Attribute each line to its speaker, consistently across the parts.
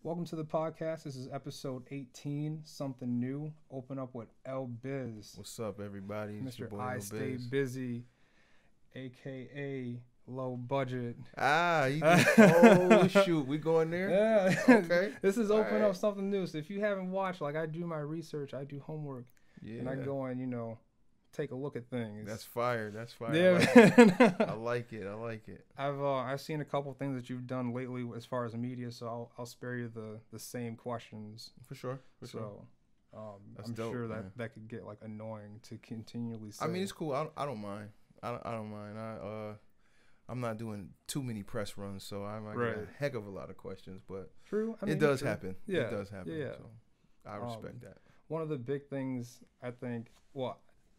Speaker 1: Welcome to the podcast. This is episode 18, something new. Open up with L-Biz.
Speaker 2: What's up, everybody? It's your
Speaker 1: Mr.
Speaker 2: boy
Speaker 1: I
Speaker 2: L-Biz.
Speaker 1: Stay Busy, a.k.a. Low Budget.
Speaker 2: Oh, shoot. We going there?
Speaker 1: Yeah.
Speaker 2: Okay.
Speaker 1: This is open up something new. So if you haven't watched, like I do my research, I do homework, and I go and, take a look at things.
Speaker 2: That's fire. That's fire.
Speaker 1: Yeah.
Speaker 2: I like it. I like it.
Speaker 1: I've seen a couple things that you've done lately as far as media, so I'll spare you the same questions.
Speaker 2: For sure.
Speaker 1: I'm dope, sure that could get like annoying to continually say.
Speaker 2: I mean, it's cool. I don't mind. I don't mind. I'm not doing too many press runs, so I might get a heck of a lot of questions, but
Speaker 1: true.
Speaker 2: It does happen.
Speaker 1: Yeah.
Speaker 2: It does happen.
Speaker 1: Yeah.
Speaker 2: So I respect that.
Speaker 1: One of the big things I think,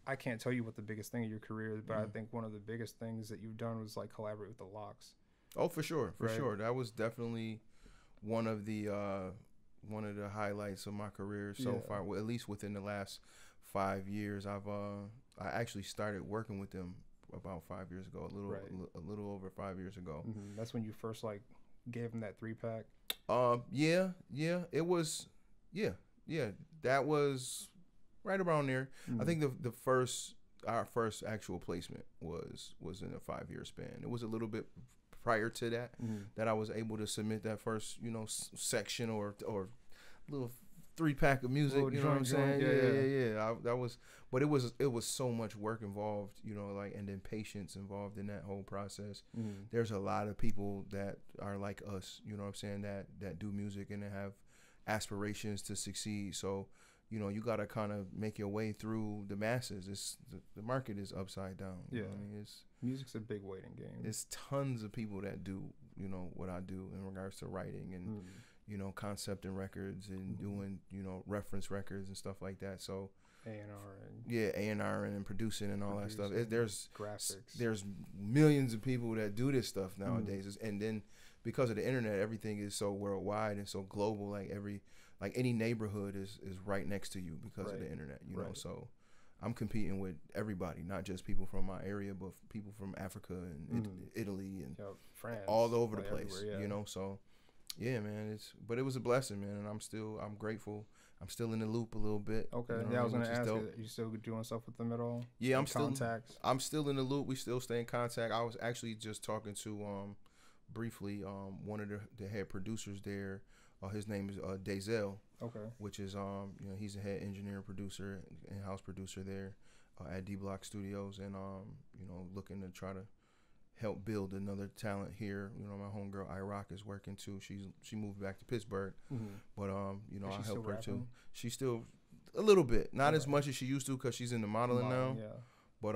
Speaker 1: I can't tell you what the biggest thing of your career is, but I think one of the biggest things that you've done was like collaborate with the Locks.
Speaker 2: Oh, for sure. For sure. That was definitely one of the highlights of my career so far. Well, at least within the last 5 years, I actually started working with them about 5 years ago, a little over 5 years ago.
Speaker 1: Mm-hmm. That's when you first like gave them that 3-pack.
Speaker 2: It was, that was right around there. Mm-hmm. I think our first actual placement was in a 5-year span. It was a little bit prior to that that I was able to submit that first, section or little 3-pack of music. You know what I'm saying? Yeah. But it was so much work involved, and then patience involved in that whole process. Mm-hmm. There's a lot of people that are like us, you know what I'm saying, that do music and that have aspirations to succeed. So, you got to kind of make your way through the masses. The market is upside down.
Speaker 1: Yeah.
Speaker 2: I mean,
Speaker 1: music's a big waiting game.
Speaker 2: There's tons of people that do, what I do in regards to writing and, concepting records and doing, reference records and stuff like that. So A&R and producing and all that stuff. There's
Speaker 1: graphics.
Speaker 2: There's millions of people that do this stuff nowadays. And then because of the internet, everything is so worldwide and so global. Like any neighborhood is right next to you because of the internet, So I'm competing with everybody, not just people from my area, but people from Africa and Italy and
Speaker 1: France,
Speaker 2: all over the place, So yeah, man, it was a blessing, man. And I'm grateful. I'm still in the loop a little bit.
Speaker 1: Okay. I was going to ask you still doing stuff with them at all?
Speaker 2: Yeah, I'm still in the loop. We still stay in contact. I was actually just talking to, briefly, one of the head producers there. His name is Dazel.
Speaker 1: Okay.
Speaker 2: Which is he's a head engineer, producer, in-house producer there at D Block Studios, and looking to try to help build another talent here. My homegirl iRock is working too. She moved back to Pittsburgh, but I help her too. She's still a little bit, not as much as she used to because she's in the modeling now. Yeah. But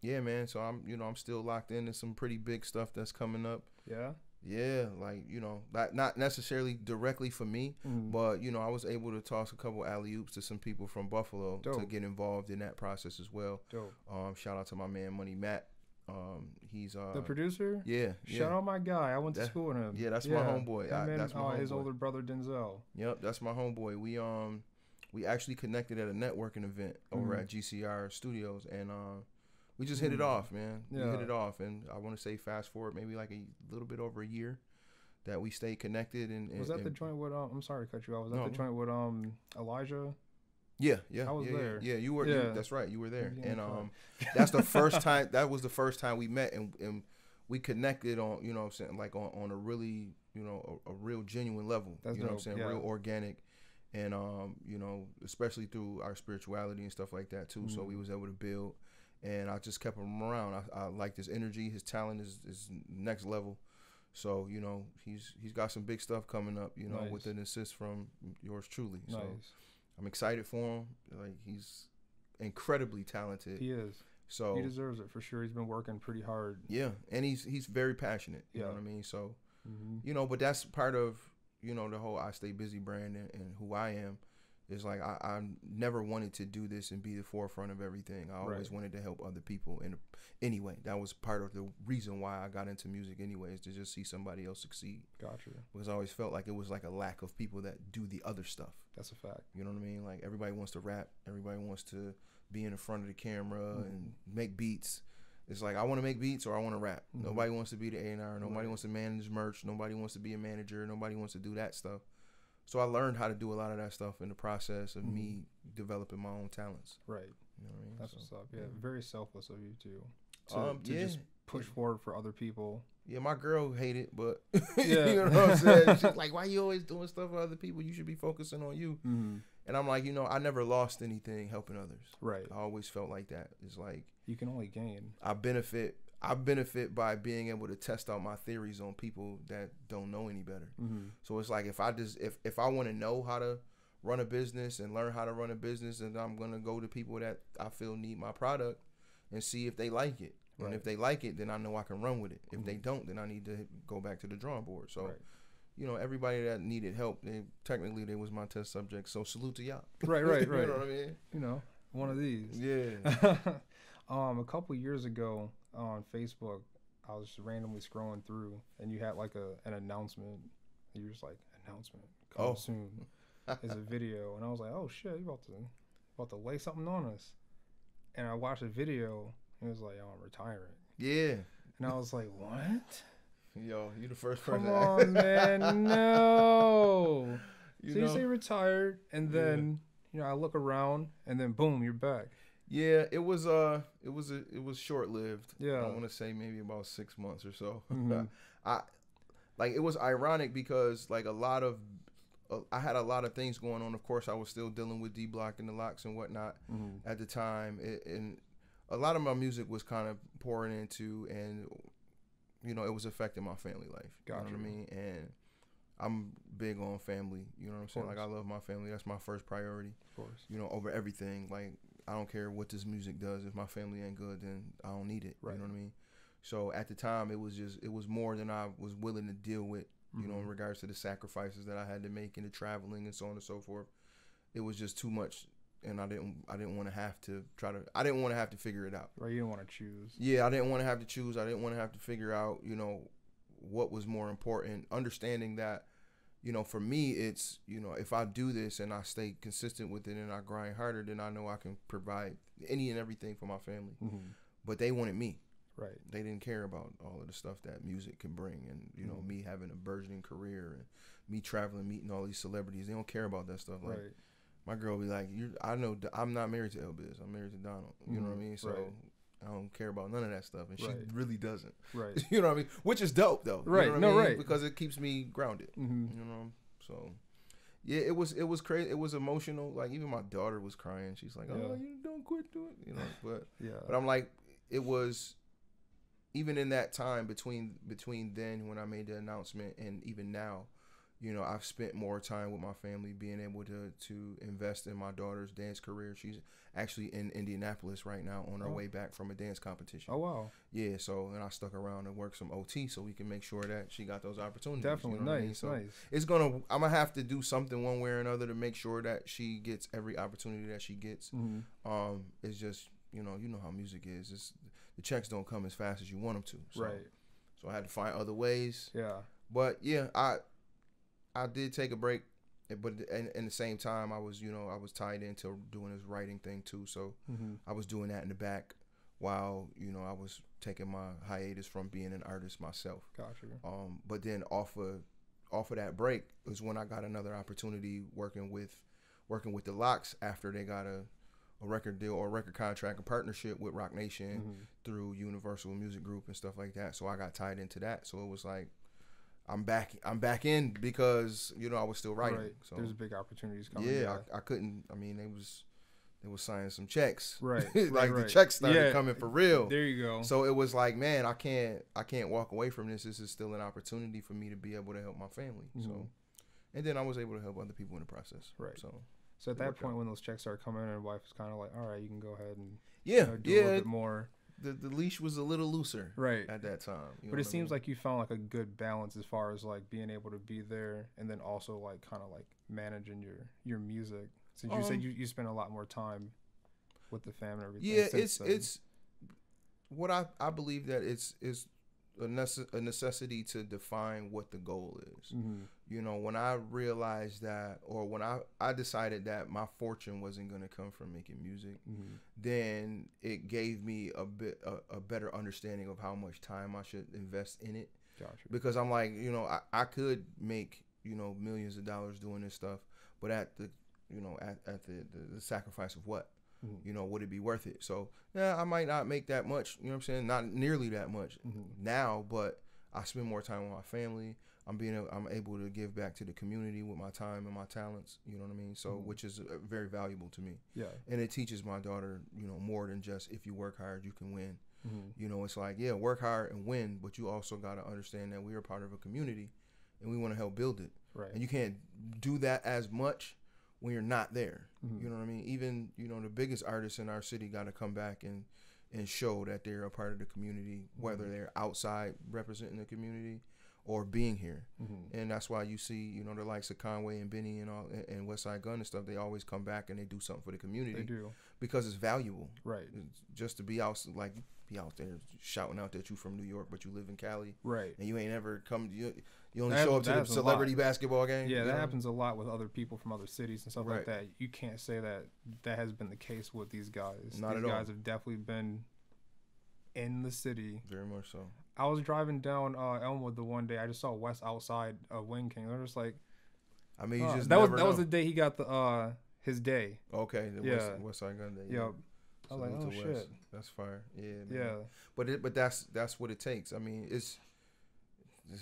Speaker 2: yeah, man. So I'm still locked into some pretty big stuff that's coming up.
Speaker 1: Yeah.
Speaker 2: Yeah, not necessarily directly for me, but I was able to toss a couple alley-oops to some people from Buffalo to get involved in that process as well.
Speaker 1: Dope.
Speaker 2: Shout out to my man Money Matt. He's
Speaker 1: the producer.
Speaker 2: Yeah.
Speaker 1: Shout out my guy. I went to school with him.
Speaker 2: Yeah, that's my homeboy.
Speaker 1: That's my his older brother Denzel.
Speaker 2: Yep, that's my homeboy. We actually connected at a networking event over at GCR Studios, and we just hit it off, man.
Speaker 1: Yeah.
Speaker 2: We hit it off, and I want to say fast forward maybe like a little bit over a year that we stayed connected. And
Speaker 1: was that the joint with I'm sorry to cut you off. Was that the joint with Elijah?
Speaker 2: Yeah.
Speaker 1: I was there.
Speaker 2: Yeah, you were. Yeah. That's right, you were there. And that's the first time. That was the first time we met, and we connected on what I'm saying, like on a really a real genuine level.
Speaker 1: That's
Speaker 2: what I'm saying, real organic, and especially through our spirituality and stuff like that too. So we was able to build. And I just kept him around. I like his energy. His talent is next level. So, he's got some big stuff coming up,
Speaker 1: nice.
Speaker 2: With an assist from yours truly.
Speaker 1: Nice.
Speaker 2: So I'm excited for him. Like, he's incredibly talented.
Speaker 1: He is.
Speaker 2: So
Speaker 1: he deserves it for sure. He's been working pretty hard.
Speaker 2: Yeah. And he's very passionate. You know what I mean? So, but that's part of, the whole I Stay Busy brand and who I am. It's like I never wanted to do this and be the forefront of everything. I always wanted to help other people. And anyway, that was part of the reason why I got into music anyway, is to just see somebody else succeed.
Speaker 1: Gotcha.
Speaker 2: Because I always felt like it was like a lack of people that do the other stuff.
Speaker 1: That's a fact.
Speaker 2: You know what I mean? Like everybody wants to rap. Everybody wants to be in the front of the camera and make beats. It's like I want to make beats or I want to rap.
Speaker 1: Mm-hmm.
Speaker 2: Nobody wants to be the A&R. Nobody
Speaker 1: Right.
Speaker 2: wants to manage merch. Nobody wants to be a manager. Nobody wants to do that stuff. So I learned how to do a lot of that stuff in the process of me developing my own talents.
Speaker 1: Right.
Speaker 2: You know what I mean?
Speaker 1: That's
Speaker 2: So,
Speaker 1: what's up. Yeah, very selfless of you too. To
Speaker 2: yeah.
Speaker 1: just push forward for other people.
Speaker 2: Yeah, my girl hated, but
Speaker 1: Yeah.
Speaker 2: you know what I'm saying? She's like, why you always doing stuff for other people? You should be focusing on you.
Speaker 1: Mm-hmm.
Speaker 2: And I'm like, I never lost anything helping others.
Speaker 1: Right.
Speaker 2: I always felt like that. It's like
Speaker 1: You can only gain.
Speaker 2: I benefit by being able to test out my theories on people that don't know any better.
Speaker 1: Mm-hmm.
Speaker 2: So it's like if I want to know how to run a business and learn how to run a business, and I'm gonna go to people that I feel need my product and see if they like it.
Speaker 1: Right.
Speaker 2: And if they like it, then I know I can run with it. If they don't, then I need to go back to the drawing board. So, everybody that needed help, technically they was my test subject. So salute to y'all.
Speaker 1: Right.
Speaker 2: You know what I mean?
Speaker 1: One of these.
Speaker 2: Yeah.
Speaker 1: A couple years ago on Facebook, I was just randomly scrolling through, and you had like an announcement. You were just like, announcement coming soon. Is a video, and I was like, oh shit, you about to lay something on us. And I watched the video, and it was like, oh, I'm retiring.
Speaker 2: Yeah.
Speaker 1: And I was like, what?
Speaker 2: Yo, you the first person.
Speaker 1: Come on, man, no.
Speaker 2: You
Speaker 1: So you say retired, and then I look around, and then boom, you're back.
Speaker 2: Yeah, it was short lived.
Speaker 1: Yeah.
Speaker 2: I want to say maybe about 6 months or so.
Speaker 1: Mm-hmm.
Speaker 2: It was ironic because like I had a lot of things going on. Of course, I was still dealing with D-Block and the Locks and whatnot at the time, and a lot of my music was kind of pouring into, and it was affecting my family life.
Speaker 1: Gotcha.
Speaker 2: You know what I mean? And I'm big on family. You know what I'm saying? Like I love my family. That's my first priority.
Speaker 1: Of course.
Speaker 2: Over everything. Like I don't care what this music does. If my family ain't good, then I don't need it.
Speaker 1: Right.
Speaker 2: You know what I mean? So at the time, it was more than I was willing to deal with. In regards to the sacrifices that I had to make in the traveling and so on and so forth. It was just too much, and I didn't want to have to I didn't want to have to figure it out.
Speaker 1: Right, you didn't want to choose.
Speaker 2: Yeah, I didn't want to have to choose. I didn't want to have to figure out, what was more important. Understanding that, for me, it's, if I do this and I stay consistent with it and I grind harder, then I know I can provide any and everything for my family.
Speaker 1: Mm-hmm.
Speaker 2: But they wanted me.
Speaker 1: Right.
Speaker 2: They didn't care about all of the stuff that music can bring, and me having a burgeoning career and me traveling, meeting all these celebrities. They don't care about that stuff. Like my girl be like, I know I'm not married to L-Biz. I'm married to Donald. You know what I mean? So I don't care about none of that stuff, and she really doesn't.
Speaker 1: Right.
Speaker 2: You know what I mean? Which is dope though.
Speaker 1: Right.
Speaker 2: You know what I mean?
Speaker 1: Right.
Speaker 2: Because it keeps me grounded.
Speaker 1: Mm-hmm.
Speaker 2: So. Yeah, it was crazy. It was emotional. Like even my daughter was crying. She's like, "Oh, you don't quit doing," But but I'm like, it was. Even in that time between then when I made the announcement and even now, I've spent more time with my family, being able to invest in my daughter's dance career. She's actually in Indianapolis right now on her way back from a dance competition.
Speaker 1: Oh, wow.
Speaker 2: Yeah, so and I stuck around and worked some OT so we can make sure that she got those opportunities.
Speaker 1: Definitely,
Speaker 2: what I mean? So it's I'm gonna have to do something one way or another to make sure that she gets every opportunity that she gets.
Speaker 1: Mm-hmm.
Speaker 2: It's just you know how music is. The checks don't come as fast as you want them to. So, So I had to find other ways.
Speaker 1: Yeah.
Speaker 2: But yeah, I did take a break, but in the same time, I was tied into doing this writing thing too. So I was doing that in the back while I was taking my hiatus from being an artist myself.
Speaker 1: Gotcha.
Speaker 2: But then off of that break was when I got another opportunity working with the Locks after they got a record deal or a record contract and partnership with Rock Nation through Universal Music Group and stuff like that. So I got tied into that. So it was like I'm back in because I was still writing.
Speaker 1: Right.
Speaker 2: So
Speaker 1: there's big opportunities coming.
Speaker 2: Yeah, I couldn't. I mean, they was signing some checks.
Speaker 1: Right.
Speaker 2: The checks started coming for real.
Speaker 1: There you go.
Speaker 2: So it was like, man, I can't walk away from this. This is still an opportunity for me to be able to help my family. So, and then I was able to help other people in the process.
Speaker 1: Right.
Speaker 2: So
Speaker 1: at that point, when those checks started coming in, wife was kind of like, all right, you can go ahead and do a little bit more.
Speaker 2: The leash was a little looser at that time.
Speaker 1: But it seems like you found like a good balance as far as like being able to be there and then also like kind of like managing your music. Since you said you spend a lot more time with the family and everything.
Speaker 2: Yeah, it's what I believe that it's a necessity to define what the goal is.
Speaker 1: Mm-hmm.
Speaker 2: You know, when I realized that, or when I decided that my fortune wasn't going to come from making music,
Speaker 1: Mm-hmm.
Speaker 2: then it gave me a better understanding of how much time I should invest in it.
Speaker 1: Gotcha.
Speaker 2: Because I'm like, you know, I could make, you know, millions of dollars doing this stuff, but at the, you know, at the sacrifice of what?
Speaker 1: Mm-hmm.
Speaker 2: You know, would it be worth it? So, yeah, I might not make that much, you know what I'm saying? Not nearly that much now, but I spend more time with my family. I'm able to give back to the community with my time and my talents, you know what I mean? So, which is very valuable to me.
Speaker 1: Yeah.
Speaker 2: And it teaches my daughter, you know, more than just if you work hard, you can win.
Speaker 1: Mm-hmm.
Speaker 2: You know, it's like, yeah, work hard and win, but you also got to understand that we are part of a community and we want to help build it.
Speaker 1: Right.
Speaker 2: And you can't do that as much when you're not there.
Speaker 1: Mm-hmm.
Speaker 2: You know what I mean? Even, you know, the biggest artists in our city got to come back and show that they're a part of the community, whether they're outside representing the community or being here.
Speaker 1: Mm-hmm.
Speaker 2: And that's why you see, you know, the likes of Conway and Benny and all and Westside Gun and stuff, they always come back and they do something for the community.
Speaker 1: They do.
Speaker 2: Because it's valuable.
Speaker 1: Right.
Speaker 2: It's just to be out, like, be out there shouting out that you from New York, but you live in Cali.
Speaker 1: Right.
Speaker 2: And you ain't ever come, you only show up to the celebrity basketball game.
Speaker 1: Yeah, that happens a lot with other people from other cities and stuff
Speaker 2: Right.
Speaker 1: like that. You can't say that has been the case with these guys.
Speaker 2: Not
Speaker 1: these
Speaker 2: at all.
Speaker 1: guys have definitely been in the city.
Speaker 2: Very much so.
Speaker 1: I was driving down Elmwood the one day. I just saw Wes outside of Wing King. They're just like,
Speaker 2: I mean, you just
Speaker 1: that
Speaker 2: never
Speaker 1: was
Speaker 2: know.
Speaker 1: the day he got the his day.
Speaker 2: Okay, the
Speaker 1: Yeah.
Speaker 2: West Side Gun Day.
Speaker 1: Yep. I was like,
Speaker 2: Salute
Speaker 1: oh
Speaker 2: to
Speaker 1: shit.
Speaker 2: West. That's fire. Yeah, man.
Speaker 1: Yeah.
Speaker 2: But that's what it takes. I mean,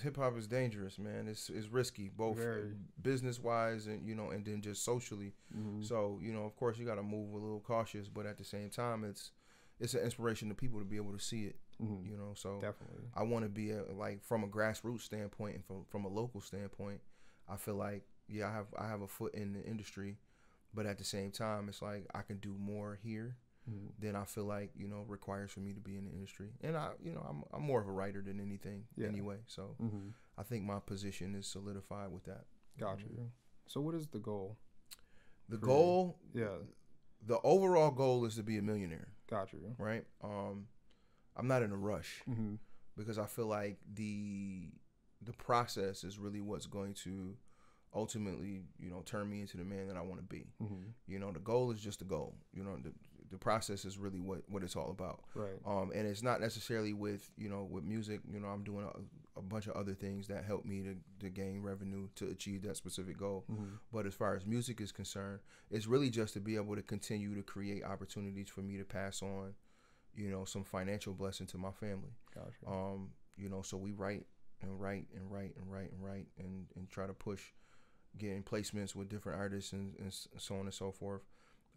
Speaker 2: hip hop is dangerous, man. It's risky, both
Speaker 1: Very.
Speaker 2: business wise and, you know, and then just socially.
Speaker 1: Mm-hmm.
Speaker 2: So, you know, of course you got to move a little cautious, but at the same time, it's an inspiration to people to be able to see it.
Speaker 1: Mm-hmm.
Speaker 2: You know, so
Speaker 1: Definitely.
Speaker 2: I want to be like from a grassroots standpoint and from a local standpoint. I feel like, yeah, I have a foot in the industry, but at the same time, it's like I can do more here than I feel like, you know, requires for me to be in the industry. And I'm more of a writer than anything anyway. So I think my position is solidified with that.
Speaker 1: Gotcha. So what is the goal?
Speaker 2: The goal,
Speaker 1: Yeah.
Speaker 2: the overall goal is to be a millionaire.
Speaker 1: Gotcha.
Speaker 2: Right. I'm not in a rush
Speaker 1: Mm-hmm.
Speaker 2: because I feel like the process is really what's going to ultimately, you know, turn me into the man that I want to be.
Speaker 1: Mm-hmm.
Speaker 2: You know, the goal is just the goal. You know, the process is really what it's all about.
Speaker 1: Right.
Speaker 2: And it's not necessarily with, you know, with music. You know, I'm doing a bunch of other things that help me to gain revenue to achieve that specific goal.
Speaker 1: Mm-hmm.
Speaker 2: But as far as music is concerned, it's really just to be able to continue to create opportunities for me to pass on, you know, some financial blessing to my family.
Speaker 1: Gotcha.
Speaker 2: You know, so we write and try to push getting placements with different artists and so on and so forth.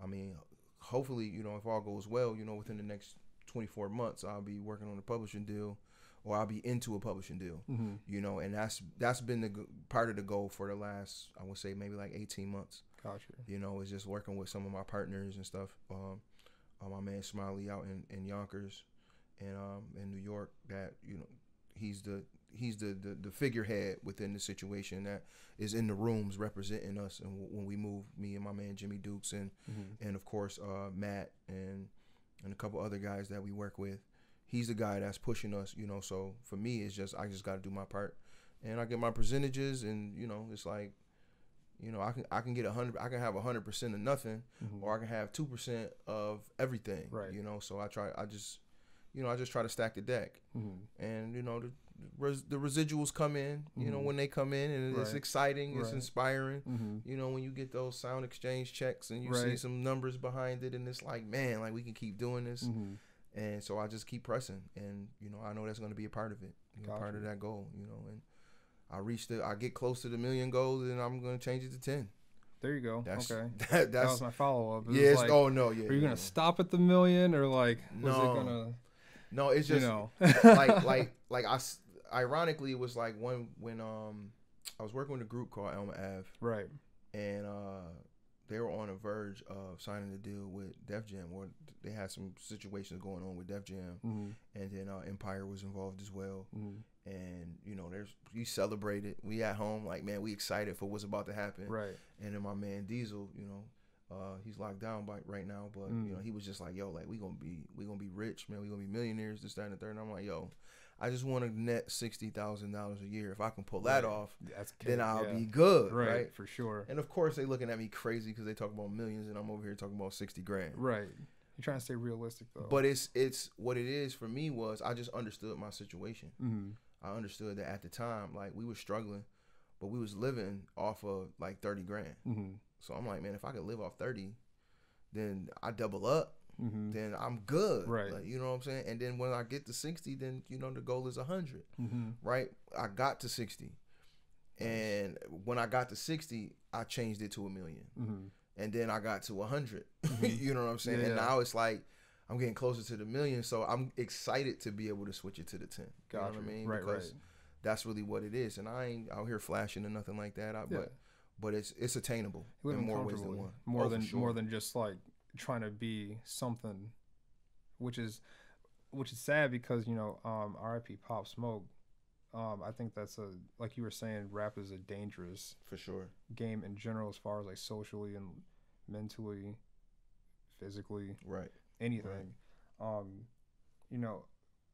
Speaker 2: I mean, hopefully, you know, if all goes well, you know, within the next 24 months, I'll be working on a publishing deal, or I'll be into a publishing deal.
Speaker 1: Mm-hmm.
Speaker 2: You know, and that's been the part of the goal for the last, I would say, maybe like 18 months.
Speaker 1: Gotcha.
Speaker 2: You know, is just working with some of my partners and stuff. My man Smiley out in Yonkers and in New York, that, you know, he's the figurehead within the situation that is in the rooms representing us. And when we move, me and my man Jimmy Dukes and of course Matt and a couple other guys that we work with, he's the guy that's pushing us, you know. So for me, it's just, I just got to do my part, and I get my percentages, and, you know, it's like, you know, I can get 100, I can have 100% of nothing, or I can have 2% of everything.
Speaker 1: Right.
Speaker 2: You know, so I just try to stack the deck, and, you know, the residuals come in, you know, when they come in, and it's exciting, it's inspiring. You know, when you get those sound exchange checks and you see some numbers behind it, and it's like, man, like, we can keep doing this. And so I just keep pressing, and, you know, I know that's going to be a part of it, part of that goal, you know. And I get close to the million goals, and I'm going to change it to 10.
Speaker 1: There you go. Okay.
Speaker 2: That
Speaker 1: was my follow up.
Speaker 2: Yeah.
Speaker 1: Like,
Speaker 2: oh no. Yeah.
Speaker 1: Are you gonna stop at the million, or like was it gonna?
Speaker 2: No, it's just,
Speaker 1: you know.
Speaker 2: like ironically, it was like when I was working with a group called Elma Ave.
Speaker 1: Right.
Speaker 2: And they were on the verge of signing a deal with Def Jam, or they had some situations going on with Def Jam, and then Empire was involved as well. And, you know, we celebrated. We at home, like, man, we excited for what's about to happen.
Speaker 1: Right.
Speaker 2: And then my man Diesel, you know, he's locked down right now, but you know, he was just like, yo, like, we gonna be rich, man. We gonna be millionaires, this, that, and the third. And I'm like, yo, I just want to net $60,000 a year. If I can pull that off, then I'll be good, right?
Speaker 1: For sure.
Speaker 2: And of course, they looking at me crazy because they talk about millions, and I'm over here talking about 60 grand.
Speaker 1: Right. You're trying to stay realistic though.
Speaker 2: But it's what it is for me was I just understood my situation.
Speaker 1: Mm-hmm.
Speaker 2: I understood that at the time, like we were struggling, but we was living off of like 30 grand.
Speaker 1: Mm-hmm.
Speaker 2: So I'm like, man, if I could live off 30, then I double up.
Speaker 1: Mm-hmm.
Speaker 2: Then I'm good.
Speaker 1: Right.
Speaker 2: Like, you know what I'm saying? And then when I get to 60, then, you know, the goal is 100.
Speaker 1: Mm-hmm.
Speaker 2: Right? I got to 60. And when I got to 60, I changed it to $1 million.
Speaker 1: Mm-hmm.
Speaker 2: And then I got to 100.
Speaker 1: Mm-hmm.
Speaker 2: You know what I'm saying?
Speaker 1: Yeah,
Speaker 2: and now it's like I'm getting closer to the million. So I'm excited to be able to switch it to the 10. You know what I mean?
Speaker 1: Right,
Speaker 2: because that's really what it is. And I ain't out here flashing or nothing like that. But it's attainable in more ways than one.
Speaker 1: More than just like trying to be something, which is sad because, you know, R.I.P. Pop Smoke. I think that's like you were saying, rap is a dangerous
Speaker 2: for sure
Speaker 1: game in general, as far as like socially and mentally, physically,
Speaker 2: right,
Speaker 1: anything. Right. You know,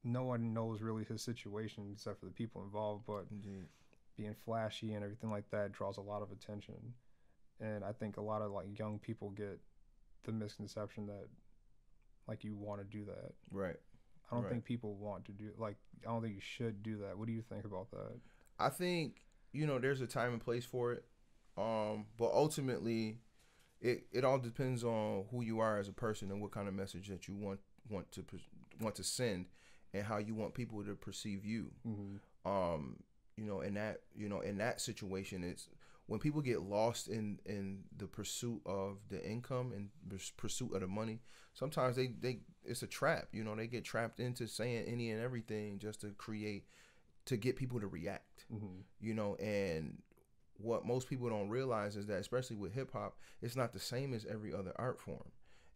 Speaker 1: no one knows really his situation except for the people involved, but being flashy and everything like that draws a lot of attention. And I think a lot of like young people get the misconception that like you want to do that.
Speaker 2: Right.
Speaker 1: I don't think people want to do, like, I don't think you should do that. What do you think about that?
Speaker 2: I think, you know, there's a time and place for it. But ultimately it all depends on who you are as a person and what kind of message that you want to send and how you want people to perceive you.
Speaker 1: Mm-hmm.
Speaker 2: You know, in that situation, it's when people get lost in the pursuit of the income and pursuit of the money, sometimes they it's a trap. You know, they get trapped into saying any and everything just to get people to react.
Speaker 1: Mm-hmm.
Speaker 2: You know, and what most people don't realize is that, especially with hip hop, it's not the same as every other art form.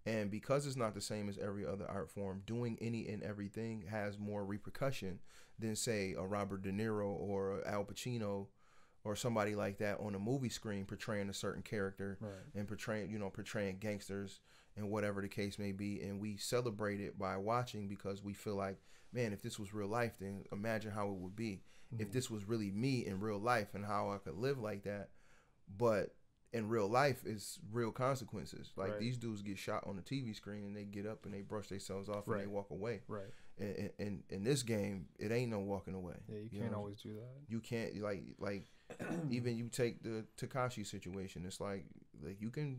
Speaker 2: And because it's not the same as every other art form, doing any and everything has more repercussion than, say, a Robert De Niro or a Al Pacino or somebody like that on a movie screen portraying a certain character,
Speaker 1: right,
Speaker 2: and portraying gangsters and whatever the case may be. And we celebrate it by watching because we feel like, man, if this was real life, then imagine how it would be. Mm-hmm. If this was really me in real life and how I could live like that. But in real life, it's real consequences. Like, right, these dudes get shot on the TV screen and they get up and they brush themselves off, right, and they walk away.
Speaker 1: Right.
Speaker 2: And in this game, it ain't no walking away.
Speaker 1: Yeah, you can't always do that.
Speaker 2: You can't, like even you take the Tekashi situation. It's like you can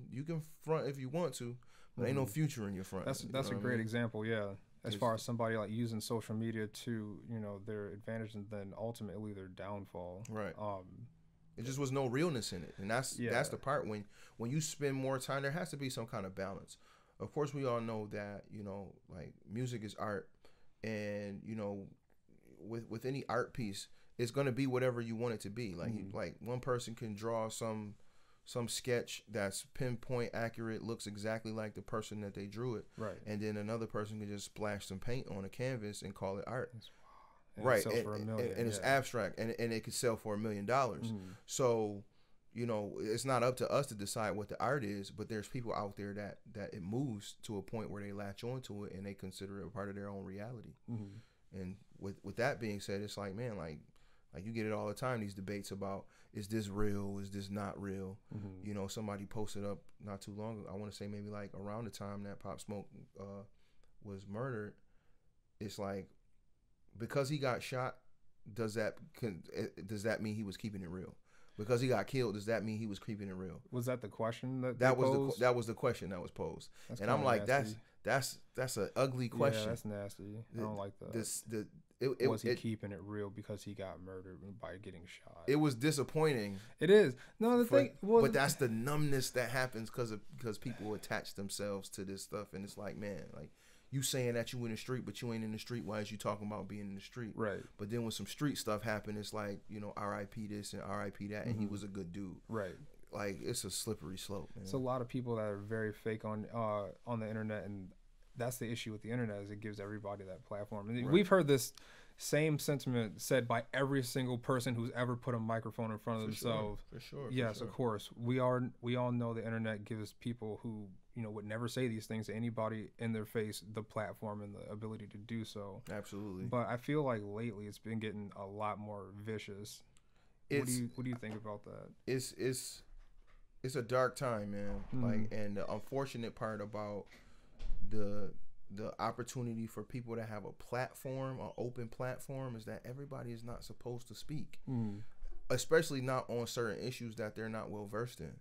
Speaker 2: front if you want to, but ain't no future in your front.
Speaker 1: That's a great example. Yeah. As far as somebody like using social media to, you know, their advantage and then ultimately their downfall.
Speaker 2: Right. It just was no realness in it. And that's the part when you spend more time, there has to be some kind of balance. Of course, we all know that, you know, like music is art, and, you know, with any art piece, it's going to be whatever you want it to be. Like, mm-hmm, like one person can draw some sketch that's pinpoint accurate, looks exactly like the person that they drew it.
Speaker 1: Right. And
Speaker 2: then another person can just splash some paint on a canvas and call it art.
Speaker 1: And
Speaker 2: right.
Speaker 1: And
Speaker 2: it's abstract, and it could sell for $1 million.
Speaker 1: Mm-hmm.
Speaker 2: So, you know, it's not up to us to decide what the art is, but there's people out there that it moves to a point where they latch onto it and they consider it a part of their own reality.
Speaker 1: Mm-hmm.
Speaker 2: And with that being said, it's like, man, like you get it all the time, these debates about, is this real? Is this not real?
Speaker 1: Mm-hmm.
Speaker 2: You know, somebody posted up not too long ago, I want to say maybe like around the time that Pop Smoke was murdered. It's like, because he got shot, does that mean he was keeping it real? Because he got killed, does that mean he was keeping it real?
Speaker 1: Was that the question that
Speaker 2: was the question that was posed?
Speaker 1: That's
Speaker 2: and I'm like,
Speaker 1: nasty.
Speaker 2: that's an ugly question.
Speaker 1: Yeah, that's nasty. I don't like that. Was he keeping it real because he got murdered by getting shot?
Speaker 2: It was disappointing.
Speaker 1: It is. No,
Speaker 2: but that's the numbness that happens because people attach themselves to this stuff, and it's like, man, like, you saying that you in the street, but you ain't in the street. Why is you talking about being in the street?
Speaker 1: Right.
Speaker 2: But then when some street stuff happened, it's like, you know, R.I.P. this and R.I.P. that, and he was a good dude.
Speaker 1: Right.
Speaker 2: Like, it's a slippery slope, man.
Speaker 1: It's a lot of people that are very fake on the internet, and that's the issue with the internet, is it gives everybody that platform. And we've heard this same sentiment said by every single person who's ever put a microphone in front of themselves.
Speaker 2: For sure.
Speaker 1: Yes, of course. We all know the internet gives people who, would never say these things to anybody in their face the platform and the ability to do so.
Speaker 2: Absolutely.
Speaker 1: But I feel like lately it's been getting a lot more vicious. What do you think about that?
Speaker 2: It's a dark time, man. Like, and the unfortunate part about the opportunity for people to have a platform, an open platform, is that everybody is not supposed to speak, especially not on certain issues that they're not well versed in.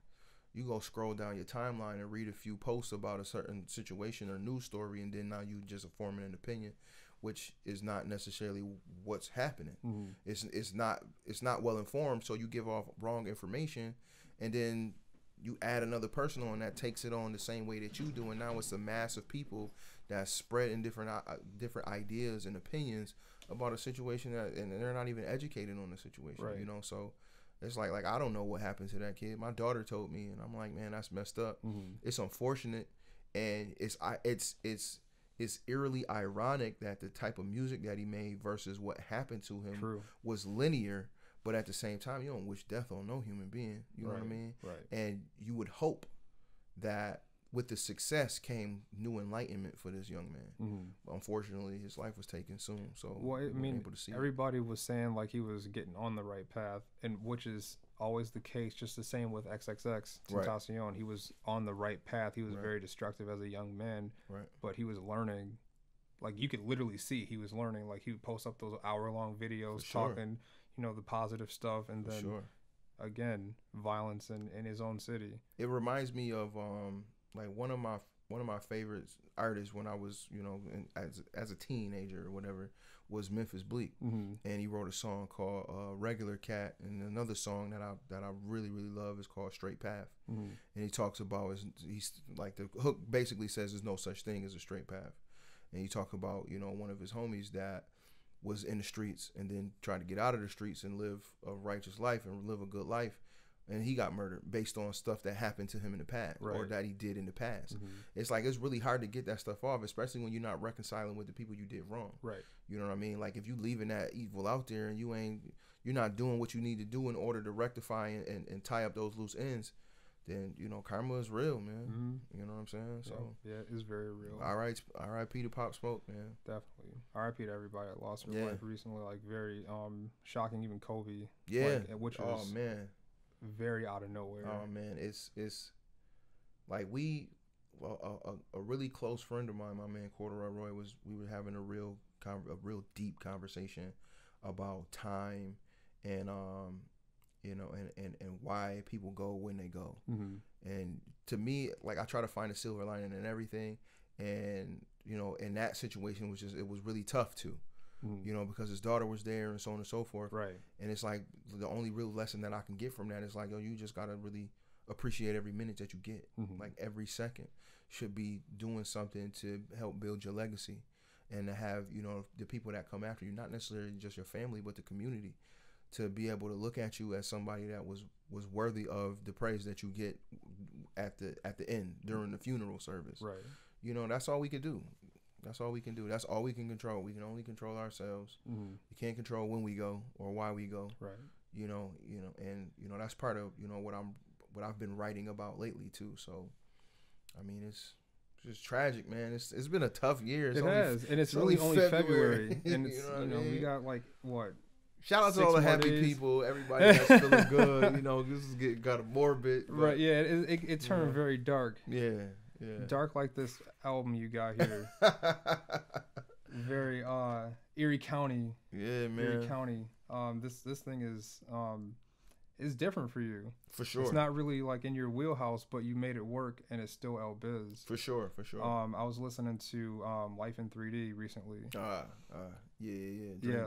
Speaker 2: You go scroll down your timeline and read a few posts about a certain situation or news story, and then now you just are forming an opinion, which is not necessarily what's happening. It's not well informed, so you give off wrong information, and then you add another person on that takes it on the same way that you do, and now it's a mass of people that spread in different ideas and opinions about a situation and they're not even educated on the situation,
Speaker 1: right.
Speaker 2: So it's like I don't know what happened to that kid. My daughter told me, and I'm like, man, that's messed up. It's unfortunate, and it's eerily ironic that the type of music that he made versus what happened to him was linear. But at the same time, you don't wish death on no human being. You know what I mean?
Speaker 1: Right.
Speaker 2: And you would hope that with the success came new enlightenment for this young man. But unfortunately, his life was taken soon. So
Speaker 1: able to see everybody was saying like he was getting on the right path, and which is always the case. Just the same with XXX Tentacion. He was on the right path. He was very destructive as a young man, but he was learning. Like, you could literally see he was learning. Like, he would post up those hour-long videos talking, the positive stuff, and then again, violence in his own city.
Speaker 2: It reminds me of like one of my favorite artists when I was, as a teenager or whatever, was Memphis Bleak, and he wrote a song called Regular Cat, and another song that I really love is called Straight Path, and he talks about he's like, the hook basically says there's no such thing as a straight path, and he talk about one of his homies that was in the streets and then tried to get out of the streets and live a righteous life and live a good life, and he got murdered based on stuff that happened to him in the past or that he did in the past. It's like, it's really hard to get that stuff off, especially when you're not reconciling with the people you did wrong. You know what I mean? Like, if you leaving that evil out there and you're not doing what you need to do in order to rectify and tie up those loose ends, then karma is real, man. You know what I'm saying? So
Speaker 1: yeah, it's very real.
Speaker 2: R.I.P. to Pop Smoke, man.
Speaker 1: Definitely. R.I.P. to everybody that lost their life recently. Like, very shocking. Even Kobe.
Speaker 2: Yeah.
Speaker 1: Which was
Speaker 2: man,
Speaker 1: very out of nowhere.
Speaker 2: Oh man, it's like a really close friend of mine, my man Corduroy Roy, we were having a real deep conversation about time and and why people go when they go. And to me, like, I try to find a silver lining in everything, and in that situation it was really tough too. Because his daughter was there and so on and so forth. Right. And it's like, the only real lesson that I can get from that is like, you just got to really appreciate every minute that you get. Like, every second should be doing something to help build your legacy, and to have, the people that come after you, not necessarily just your family, but the community, to be able to look at you as somebody that was worthy of the praise that you get at the end during the funeral service. Right. That's all we could do. That's all we can do. That's all we can control. We can only control ourselves. You can't control when we go or why we go. Right. And that's part of what I've been writing about lately too. So, I mean, it's just tragic, man. It's been a tough year.
Speaker 1: It has, and it's really only February. And it's, we got like what?
Speaker 2: Shout out to all the happy people, everybody that's feeling good. This is got a morbid.
Speaker 1: Right. Yeah. It turned very dark.
Speaker 2: Yeah. Yeah.
Speaker 1: Dark like this album you got here. Very Erie County.
Speaker 2: Yeah, man.
Speaker 1: Erie County. This thing is different for you.
Speaker 2: For sure.
Speaker 1: It's not really like in your wheelhouse, but you made it work, and it's still L-Biz.
Speaker 2: For sure.
Speaker 1: I was listening to Life in 3D recently.
Speaker 2: Yeah.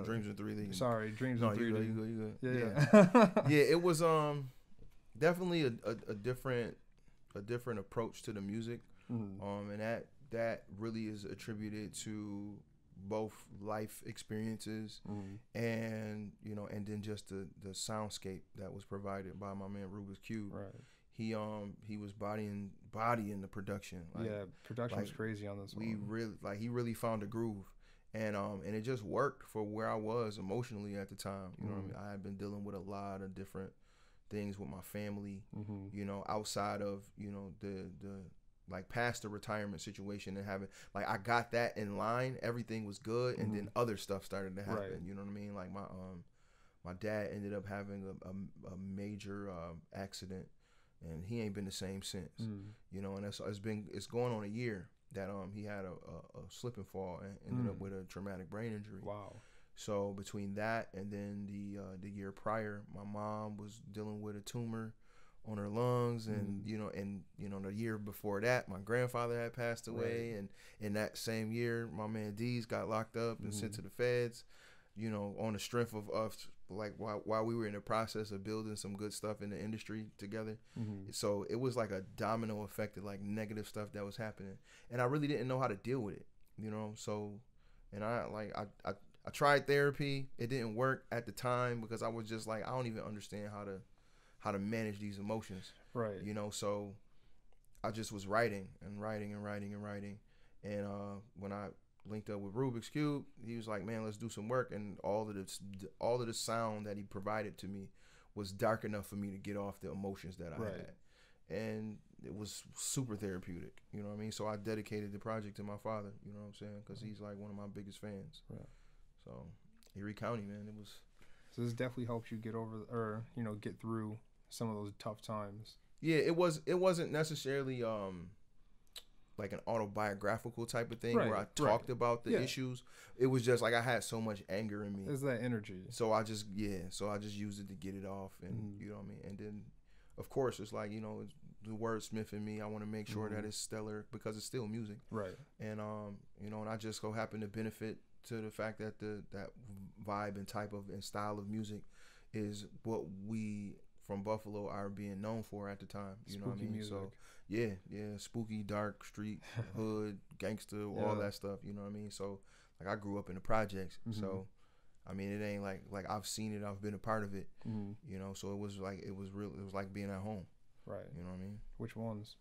Speaker 2: Dreams in 3D.
Speaker 1: Sorry, Dreams in 3D.
Speaker 2: You good. Yeah. Yeah, it was definitely a different approach to the music, and that really is attributed to both life experiences and then just the soundscape that was provided by my man Rubik's Cube. Right. He was bodying the production.
Speaker 1: Production was crazy on this one.
Speaker 2: He really found a groove, and it just worked for where I was emotionally at the time. You know what I mean? I had been dealing with a lot of different things with my family, you know, outside of, you know, the like past the retirement situation, and having like I got that in line, everything was good, and then other stuff started to happen.
Speaker 1: Right.
Speaker 2: You know what I mean? Like my dad ended up having a major accident, and he ain't been the same since. You know, and it's going on a year that he had a slip and fall and ended up with a traumatic brain injury.
Speaker 1: Wow.
Speaker 2: So between that and then the year prior, my mom was dealing with a tumor on her lungs, and you know the year before that, my grandfather had passed away, and in that same year, my man D's got locked up and sent to the feds. You know, on the strength of like while we were in the process of building some good stuff in the industry together. So it was like a domino effect of like negative stuff that was happening, and I really didn't know how to deal with it. You know, so and I tried therapy. It didn't work at the time because I was just like, I don't even understand how to manage these emotions.
Speaker 1: Right.
Speaker 2: You know, so I just was writing. And when I linked up with Rubik's Cube, he was like, man, let's do some work. And all of the sound that he provided to me was dark enough for me to get off the emotions that I had. And it was super therapeutic. You know what I mean? So I dedicated the project to my father, you know what I'm saying? Because he's like one of my biggest fans. Right. So Erie County, man, it was.
Speaker 1: So this definitely helps you get over, or you know, get through some of those tough times.
Speaker 2: Yeah, it wasn't necessarily like an autobiographical type of thing where I talked about the issues. It was just like I had so much anger in me.
Speaker 1: It's that energy.
Speaker 2: So I just used it to get it off, and you know what I mean. And then, of course, it's like, you know, the wordsmith in me. I want to make sure that it's stellar because it's still music. Right. And you know, and I just so happen to benefit to the fact that that vibe and type of and style of music is what we from Buffalo are being known for at the time. You know what I mean? Music. So yeah, spooky, dark, street, hood, gangster, all that stuff. You know what I mean? So like I grew up in the projects, so I mean it ain't like I've seen it, I've been a part of it. You know, so it was real. It was like being at home. Right. You know what I mean?
Speaker 1: Which ones?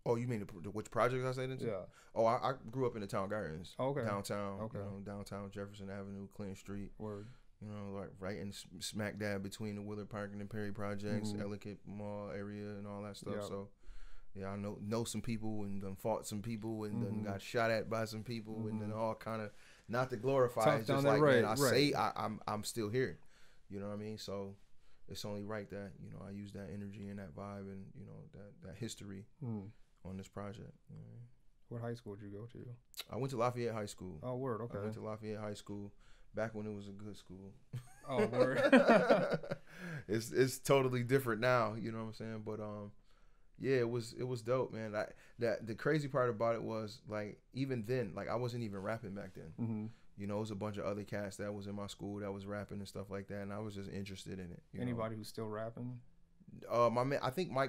Speaker 2: Oh, you mean which projects I stayed into? Yeah. Oh, I grew up in the Town Gardens. Okay. Downtown. Okay. You know, downtown Jefferson Avenue, Clinton Street. Word. You know, like right in smack dab between the Willard Park and the Perry projects, Ellicott Mall area, and all that stuff. Yep. So, yeah, I know some people and done fought some people and then got shot at by some people and then all kind of, not to glorify, it's just like, man, say I'm still here. You know what I mean? So it's only right that, you know, I use that energy and that vibe and, you know, that history on this project. You know what I mean?
Speaker 1: What high school did you go to?
Speaker 2: I went to Lafayette High School.
Speaker 1: Oh, word, okay.
Speaker 2: I went to Lafayette High School back when it was a good school.
Speaker 1: Oh, word.
Speaker 2: It's totally different now, you know what I'm saying? But yeah, it was dope, man. The crazy part about it was, like, even then, like, I wasn't even rapping back then. You know, it was a bunch of other cats that was in my school that was rapping and stuff like that, and I was just interested in it.
Speaker 1: Anybody who's still rapping?
Speaker 2: My man, I think my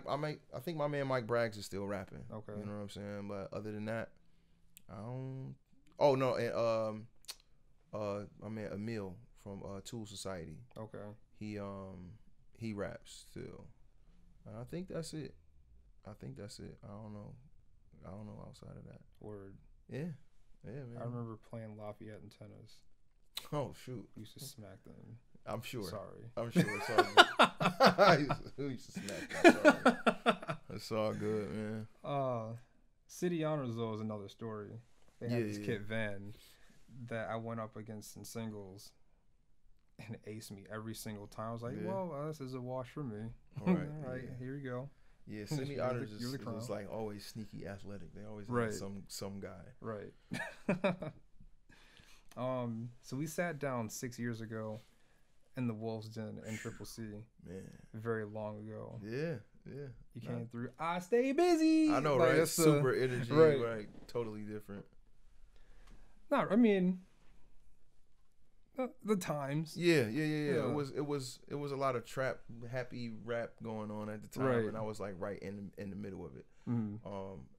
Speaker 2: man Mike Braggs is still rapping. Okay. You know what I'm saying? But other than that, I don't. Oh no, and my man Emil from Tool Society. Okay. He raps still. I think that's it. I don't know outside of that.
Speaker 1: Word.
Speaker 2: Yeah, man.
Speaker 1: I remember playing Lafayette and tennis.
Speaker 2: Oh shoot!
Speaker 1: Used to smack them.
Speaker 2: I'm sure.
Speaker 1: Sorry.
Speaker 2: I'm sure it's all good. Who used to smack them? Sorry. It's all good, man.
Speaker 1: City Honors though is another story. They had this kid Van that I went up against in singles and aced me every single time. I was like, well, this is a wash for me. All right, here we go.
Speaker 2: Yeah, City Honors is like always sneaky athletic. They always have some guy.
Speaker 1: Right. So we sat down 6 years ago in the Wolf's Den in Triple C. Man. Very long ago.
Speaker 2: Yeah.
Speaker 1: You came through. I stay busy.
Speaker 2: I know, like, right? Super energy, right? Totally different.
Speaker 1: No, I mean, the times.
Speaker 2: Yeah. It was a lot of trap, happy rap going on at the time, and I was like right in the middle of it.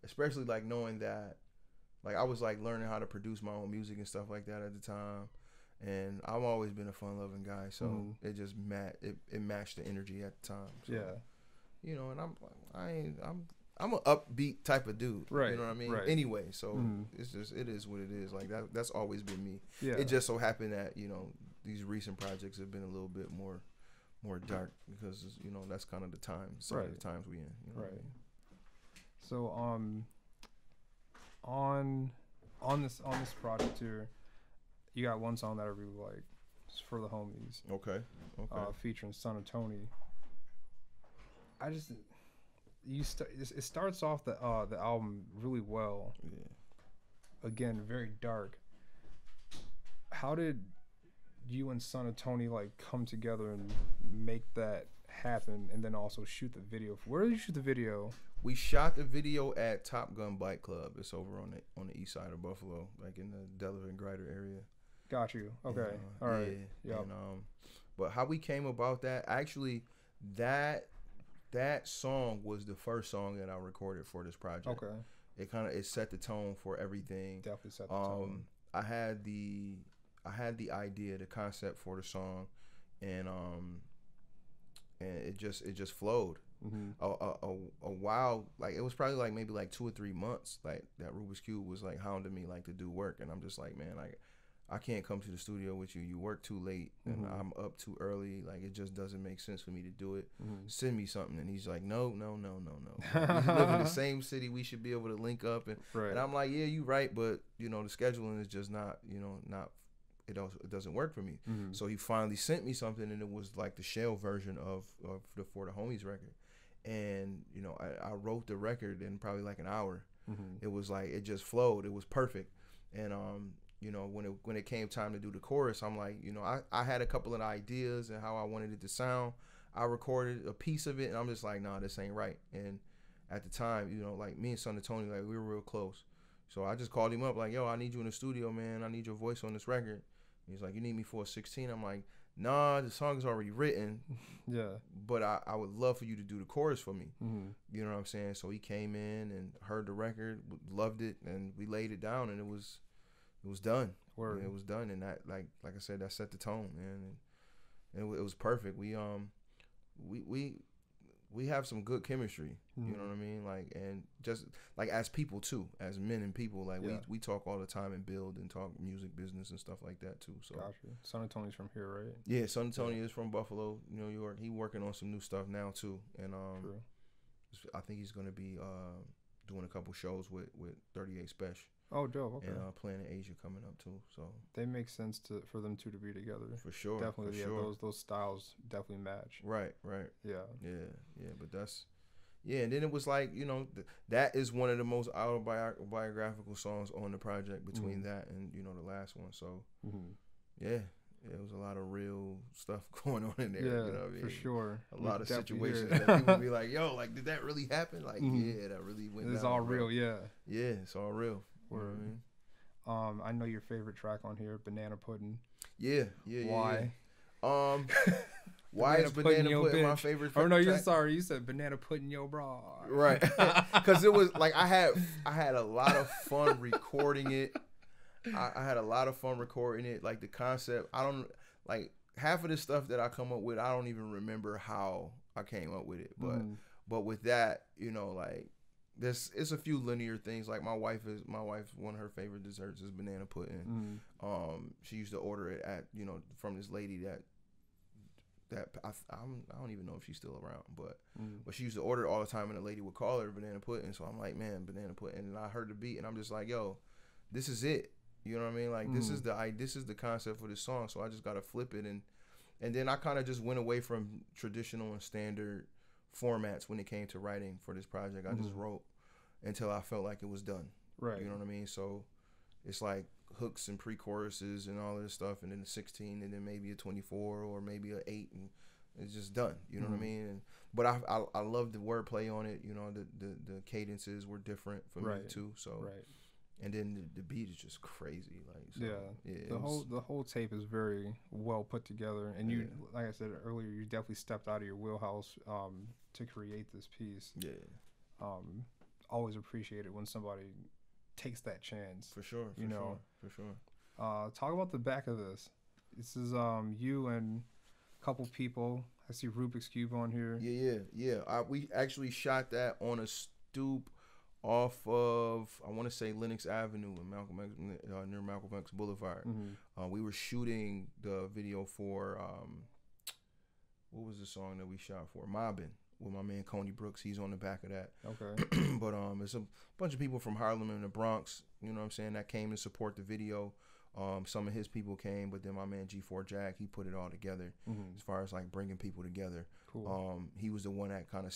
Speaker 2: Especially like knowing that, like I was like learning how to produce my own music and stuff like that at the time, and I've always been a fun-loving guy, so it just matched the energy at the time. So, you know, and I'm an upbeat type of dude.
Speaker 1: Right.
Speaker 2: You know what I mean?
Speaker 1: Right.
Speaker 2: Anyway, so it's just, it is what it is. Like that's always been me.
Speaker 1: Yeah.
Speaker 2: It just so happened that, you know, these recent projects have been a little bit more dark because, you know, that's kind of the time, some of the times we in. You know
Speaker 1: right.
Speaker 2: What I mean?
Speaker 1: So on this project here, you got one song that I really like. It's For the Homies.
Speaker 2: Okay.
Speaker 1: Featuring Son and Tony. It starts off the album really well. Yeah. Again, very dark. How did you and Son and Tony like come together and make that happen, and then also shoot the video? Where did you shoot the video?
Speaker 2: We shot the video at Top Gun Bike Club. It's over on the east side of Buffalo, like in the Delaware and Grider area.
Speaker 1: Got you. Okay. All right.
Speaker 2: Yeah. And, but how we came about that, actually, that song was the first song that I recorded for this project.
Speaker 1: Okay.
Speaker 2: It set the tone for everything.
Speaker 1: Definitely set the tone.
Speaker 2: I had the idea, the concept for the song, and it just flowed. A while, like it was probably like maybe like 2 or 3 months, like that Rubik's Cube was like hounding me like to do work, and I'm just like, man, like I can't come to the studio with you. You work too late, and I'm up too early. Like it just doesn't make sense for me to do it. Send me something, and he's like, no. We live in the same city. We should be able to link up, and I'm like, yeah, you right, but you know the scheduling is just not, it doesn't work for me. So he finally sent me something, and it was like the shell version of the For the Homies record. And you know, I wrote the record in probably like an hour. It was like it just flowed. It was perfect. And you know, when it came time to do the chorus, I'm like, you know, I had a couple of ideas and how I wanted it to sound. I recorded a piece of it, and I'm just like, nah, this ain't right. And at the time, you know, like me and Son and Tony, like we were real close. So I just called him up, like, yo, I need you in the studio, man. I need your voice on this record. He's like, you need me for a 16? I'm like, nah, the song's already written. Yeah. But I would love for you to do the chorus for me. You know what I'm saying? So he came in and heard the record, loved it, and we laid it down, and it was done. Word. Yeah, it was done, and that like I said, that set the tone, man. And it was perfect. We have some good chemistry. You know what I mean? Like, and just like as people too, as men and people, like we talk all the time and build and talk music business and stuff like that too. So
Speaker 1: gotcha. Son Tony's from here, right?
Speaker 2: Yeah, Son Tony is from Buffalo, New York. He working on some new stuff now too, and
Speaker 1: True.
Speaker 2: I think he's gonna be doing a couple shows with 38 Special.
Speaker 1: Oh, dope. Okay.
Speaker 2: And playing in Asia coming up too. So
Speaker 1: they make sense for them two to be together.
Speaker 2: For sure.
Speaker 1: Definitely.
Speaker 2: For
Speaker 1: yeah.
Speaker 2: sure.
Speaker 1: Those styles definitely match.
Speaker 2: Right.
Speaker 1: Yeah.
Speaker 2: But that's. Yeah, and then it was like, you know, that is one of the most autobiographical songs on the project between that and, you know, the last one. So, yeah, it was a lot of real stuff going on in there.
Speaker 1: Yeah,
Speaker 2: you know what I mean?
Speaker 1: For sure.
Speaker 2: A lot of situations that people be like, yo, like, did that really happen? Like, yeah, that really went down.
Speaker 1: It's all real, yeah.
Speaker 2: Yeah, it's all real.
Speaker 1: Word. You know what I mean? I know your favorite track on here, Banana Pudding.
Speaker 2: Yeah.
Speaker 1: Why?
Speaker 2: Why is Banana Pudding my favorite?
Speaker 1: Oh no, you're sorry. You said Banana Pudding your bra.
Speaker 2: Right, because it was like I had a lot of fun recording it. I had a lot of fun recording it. Like the concept, I don't like half of the stuff that I come up with. I don't even remember how I came up with it. But with that, you know, like it's a few linear things. Like my wife, one of her favorite desserts is banana pudding. She used to order it at, you know, from this lady that I don't even know if she's still around, but she used to order it all the time, and the lady would call her banana pudding. So I'm like, man, banana pudding, and I heard the beat, and I'm just like, yo, this is it. You know what I mean? Like this is the concept for this song. So I just gotta flip it, and then I kind of just went away from traditional and standard formats when it came to writing for this project. I just wrote until I felt like it was done. Right. You know what I mean? So it's like hooks and pre-choruses and all of this stuff, and then a 16, and then maybe a 24 or maybe a 8, and it's just done. You know what I mean? But I love the wordplay on it. You know, the cadences were different for me too. So and then the beat is just crazy. Like
Speaker 1: the whole tape is very well put together, and you, like I said earlier, you definitely stepped out of your wheelhouse to create this piece. Yeah. Always appreciate it when somebody takes that chance.
Speaker 2: For sure. For sure.
Speaker 1: Talk about the back of this. This is you and a couple people. I see Rubik's Cube on here.
Speaker 2: Yeah. We actually shot that on stoop off of, I want to say, Lenox Avenue in near Malcolm X Boulevard. We were shooting the video for what was the song that we shot for? Mobbin' with my man Coney Brooks. He's on the back of that.
Speaker 1: Okay.
Speaker 2: But it's a bunch of people from Harlem and the Bronx, you know what I'm saying, that came to support the video. Some of his people came, but then my man G4 Jack, he put it all together as far as like bringing people together.
Speaker 1: Cool.
Speaker 2: He was the one that kind of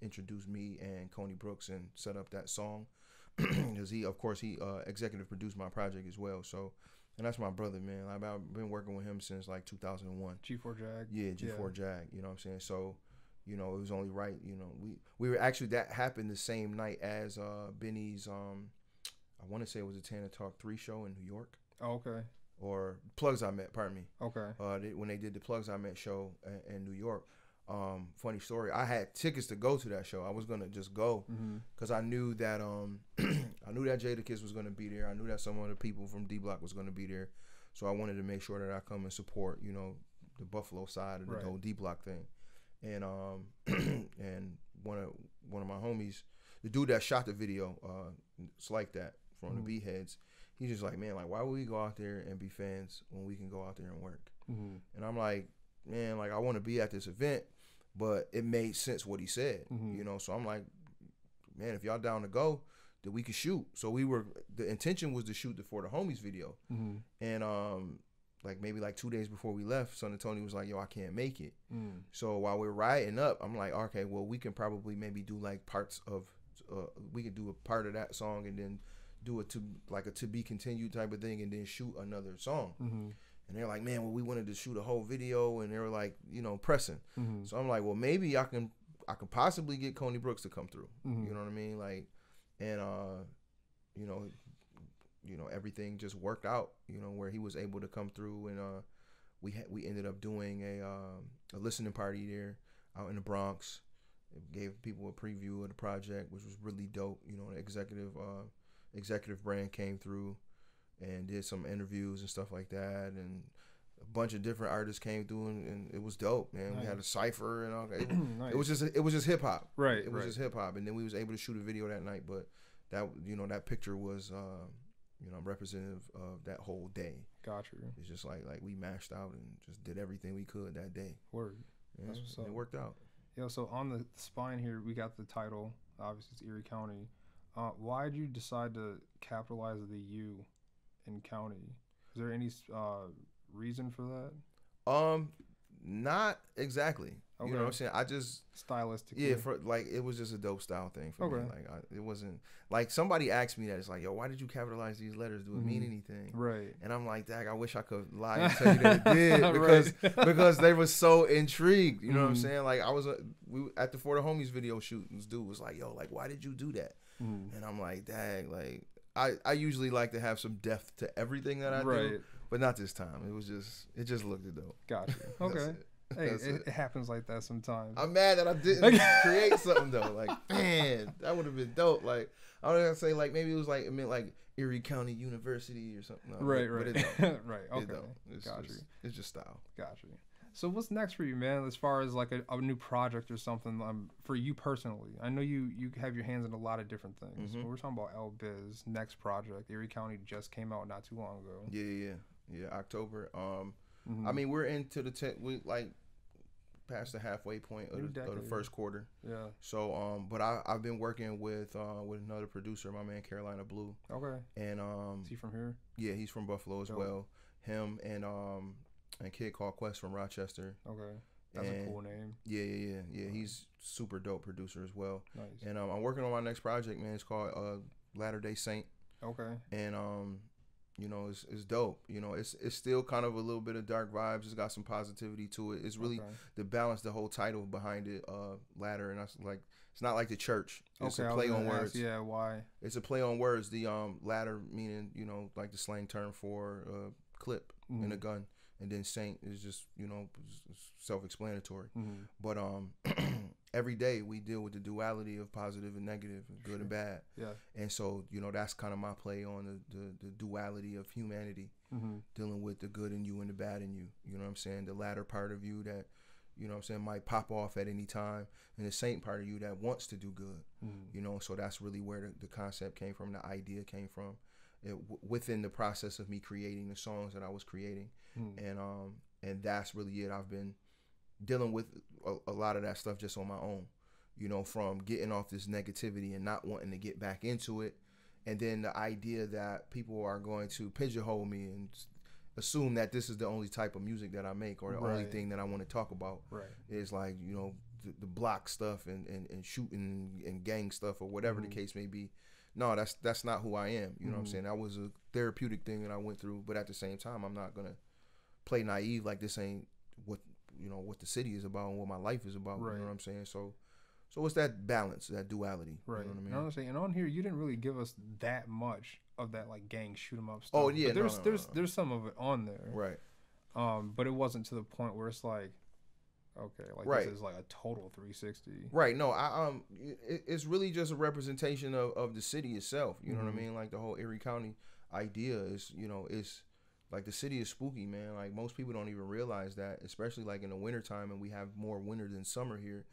Speaker 2: introduced me and Coney Brooks and set up that song because he executive produced my project as well. So, and that's my brother, man. I've been working with him since like 2001.
Speaker 1: G4 Jag.
Speaker 2: Yeah, G4 Jag. You know what I'm saying? So, you know, it was only right. You know, we were actually, that happened the same night as Benny's. I want to say it was a Tana Talk 3 show in New York.
Speaker 1: Oh, okay.
Speaker 2: Or Plugs I Met, pardon me.
Speaker 1: Okay.
Speaker 2: When they did the Plugs I Met show in New York. Funny story. I had tickets to go to that show. I was gonna just go because I knew that I knew that Jadakiss was gonna be there. I knew that some of the people from D Block was gonna be there. So I wanted to make sure that I come and support, you know, the Buffalo side of the whole D Block thing. And and one of my homies, the dude that shot the video, it's like that. From the B-Heads, he's just like, man, like, why would we go out there and be fans when we can go out there and work? And I'm like, man, like, I want to be at this event, but it made sense what he said, you know? So I'm like, man, if y'all down to go, then we can shoot. So the intention was to shoot the For the Homies video. And like maybe like 2 days before we left, Son and Tony was like, yo, I can't make it. So while we're riding up, I'm like, okay, well, we can probably maybe do like parts of, we could do a part of that song and then do it to like a to be continued type of thing and then shoot another song. And they're like, man, well, we wanted to shoot a whole video, and they were like, you know, pressing. So I'm like, well, maybe I can possibly get Coney Brooks to come through. You know what I mean? Like, and you know, everything just worked out, you know, where he was able to come through, and we ended up doing a listening party there out in the Bronx. It gave people a preview of the project, which was really dope. You know, the executive brand came through and did some interviews and stuff like that, and a bunch of different artists came through, and it was dope, man. We had a cypher and all that. It was just hip hop,
Speaker 1: right?
Speaker 2: It was just hip hop, and then we was able to shoot a video that night. But that, you know, that picture was you know, representative of that whole day.
Speaker 1: Gotcha.
Speaker 2: It's just like we mashed out and just did everything we could that day.
Speaker 1: Word.
Speaker 2: Yeah, that's what's up. It worked out.
Speaker 1: Yo, so on the spine here, we got the title. Obviously, it's Erie County. Why did you decide to capitalize the U in county? Is there any reason for that?
Speaker 2: Not exactly. Okay. You know what I'm saying? I just
Speaker 1: stylistically.
Speaker 2: Yeah, for like it was just a dope style thing for me. Like it wasn't like somebody asked me that. It's like, yo, why did you capitalize these letters? Do it mean anything?
Speaker 1: Right.
Speaker 2: And I'm like, dang, I wish I could lie and tell you that it did because they were so intrigued. You know what I'm saying? Like I was we at the For the Homies video shoot. This dude was like, yo, like why did you do that? And I'm like, dang, like I usually like to have some depth to everything that I do, but not this time. It just looked dope.
Speaker 1: Gotcha. Okay. Hey, it happens like that sometimes.
Speaker 2: I'm mad that I didn't create something though. Like, man, that would have been dope. Like, I was gonna say like maybe it meant like Erie County University or something. No,
Speaker 1: right.
Speaker 2: But it don't.
Speaker 1: Right. Okay.
Speaker 2: It's just style.
Speaker 1: Gotcha. So what's next for you, man? As far as like a new project or something for you personally, I know you have your hands in a lot of different things. But we're talking about L-Biz next project. Erie County just came out not too long ago.
Speaker 2: Yeah. October. I mean, we're into we like past the halfway point of the first quarter. Yeah. So, but I've been working with another producer, my man Carolina Blue.
Speaker 1: Okay.
Speaker 2: And
Speaker 1: is he from here?
Speaker 2: Yeah, he's from Buffalo as well. Him and a kid called Quest from Rochester.
Speaker 1: Okay. That's a cool name.
Speaker 2: Yeah. He's super dope producer as well.
Speaker 1: Nice.
Speaker 2: And I'm working on my next project, man. It's called Latter-day Saint.
Speaker 1: Okay.
Speaker 2: And you know, it's dope. You know, it's still kind of a little bit of dark vibes. It's got some positivity to it. It's really the balance, the whole title behind it, ladder, and that's like it's not like the church. It's a play on words.
Speaker 1: Yeah, why?
Speaker 2: It's a play on words. The ladder meaning, you know, like the slang term for clip in a gun, and then saint is just, you know, self-explanatory. But every day we deal with the duality of positive and negative, good and bad. Yeah. And so, you know, that's kind of my play on the duality of humanity, dealing with the good in you and the bad in you. You know what I'm saying? The latter part of you that, you know what I'm saying, might pop off at any time, and the saint part of you that wants to do good, you know. So that's really where the concept came from, the idea came from, within the process of me creating the songs that I was creating, and that's really it. I've been dealing with a lot of that stuff just on my own, you know, from getting off this negativity and not wanting to get back into it, and then the idea that people are going to pigeonhole me and assume that this is the only type of music that I make, or the only thing that I want to talk about is like, you know, the block stuff and shooting and gang stuff or whatever the case may be. No, that's not who I am. You know what I'm saying? That was a therapeutic thing that I went through, but at the same time, I'm not gonna play naive like this ain't what, you know, what the city is about and what my life is about. You know what I'm saying? So it's that balance, that duality.
Speaker 1: Right.
Speaker 2: You know what I mean?
Speaker 1: And I'm saying, and on here, you didn't really give us that much of that like gang shoot 'em up stuff.
Speaker 2: Oh yeah,
Speaker 1: but there's some of it on there.
Speaker 2: Right.
Speaker 1: But it wasn't to the point where it's like, okay, like this is like a total 360.
Speaker 2: Right. No, it's really just a representation of the city itself. You know what I mean? Like the whole Erie County idea is, you know, it's like the city is spooky, man. Like most people don't even realize that, especially like in the wintertime, and we have more winter than summer here.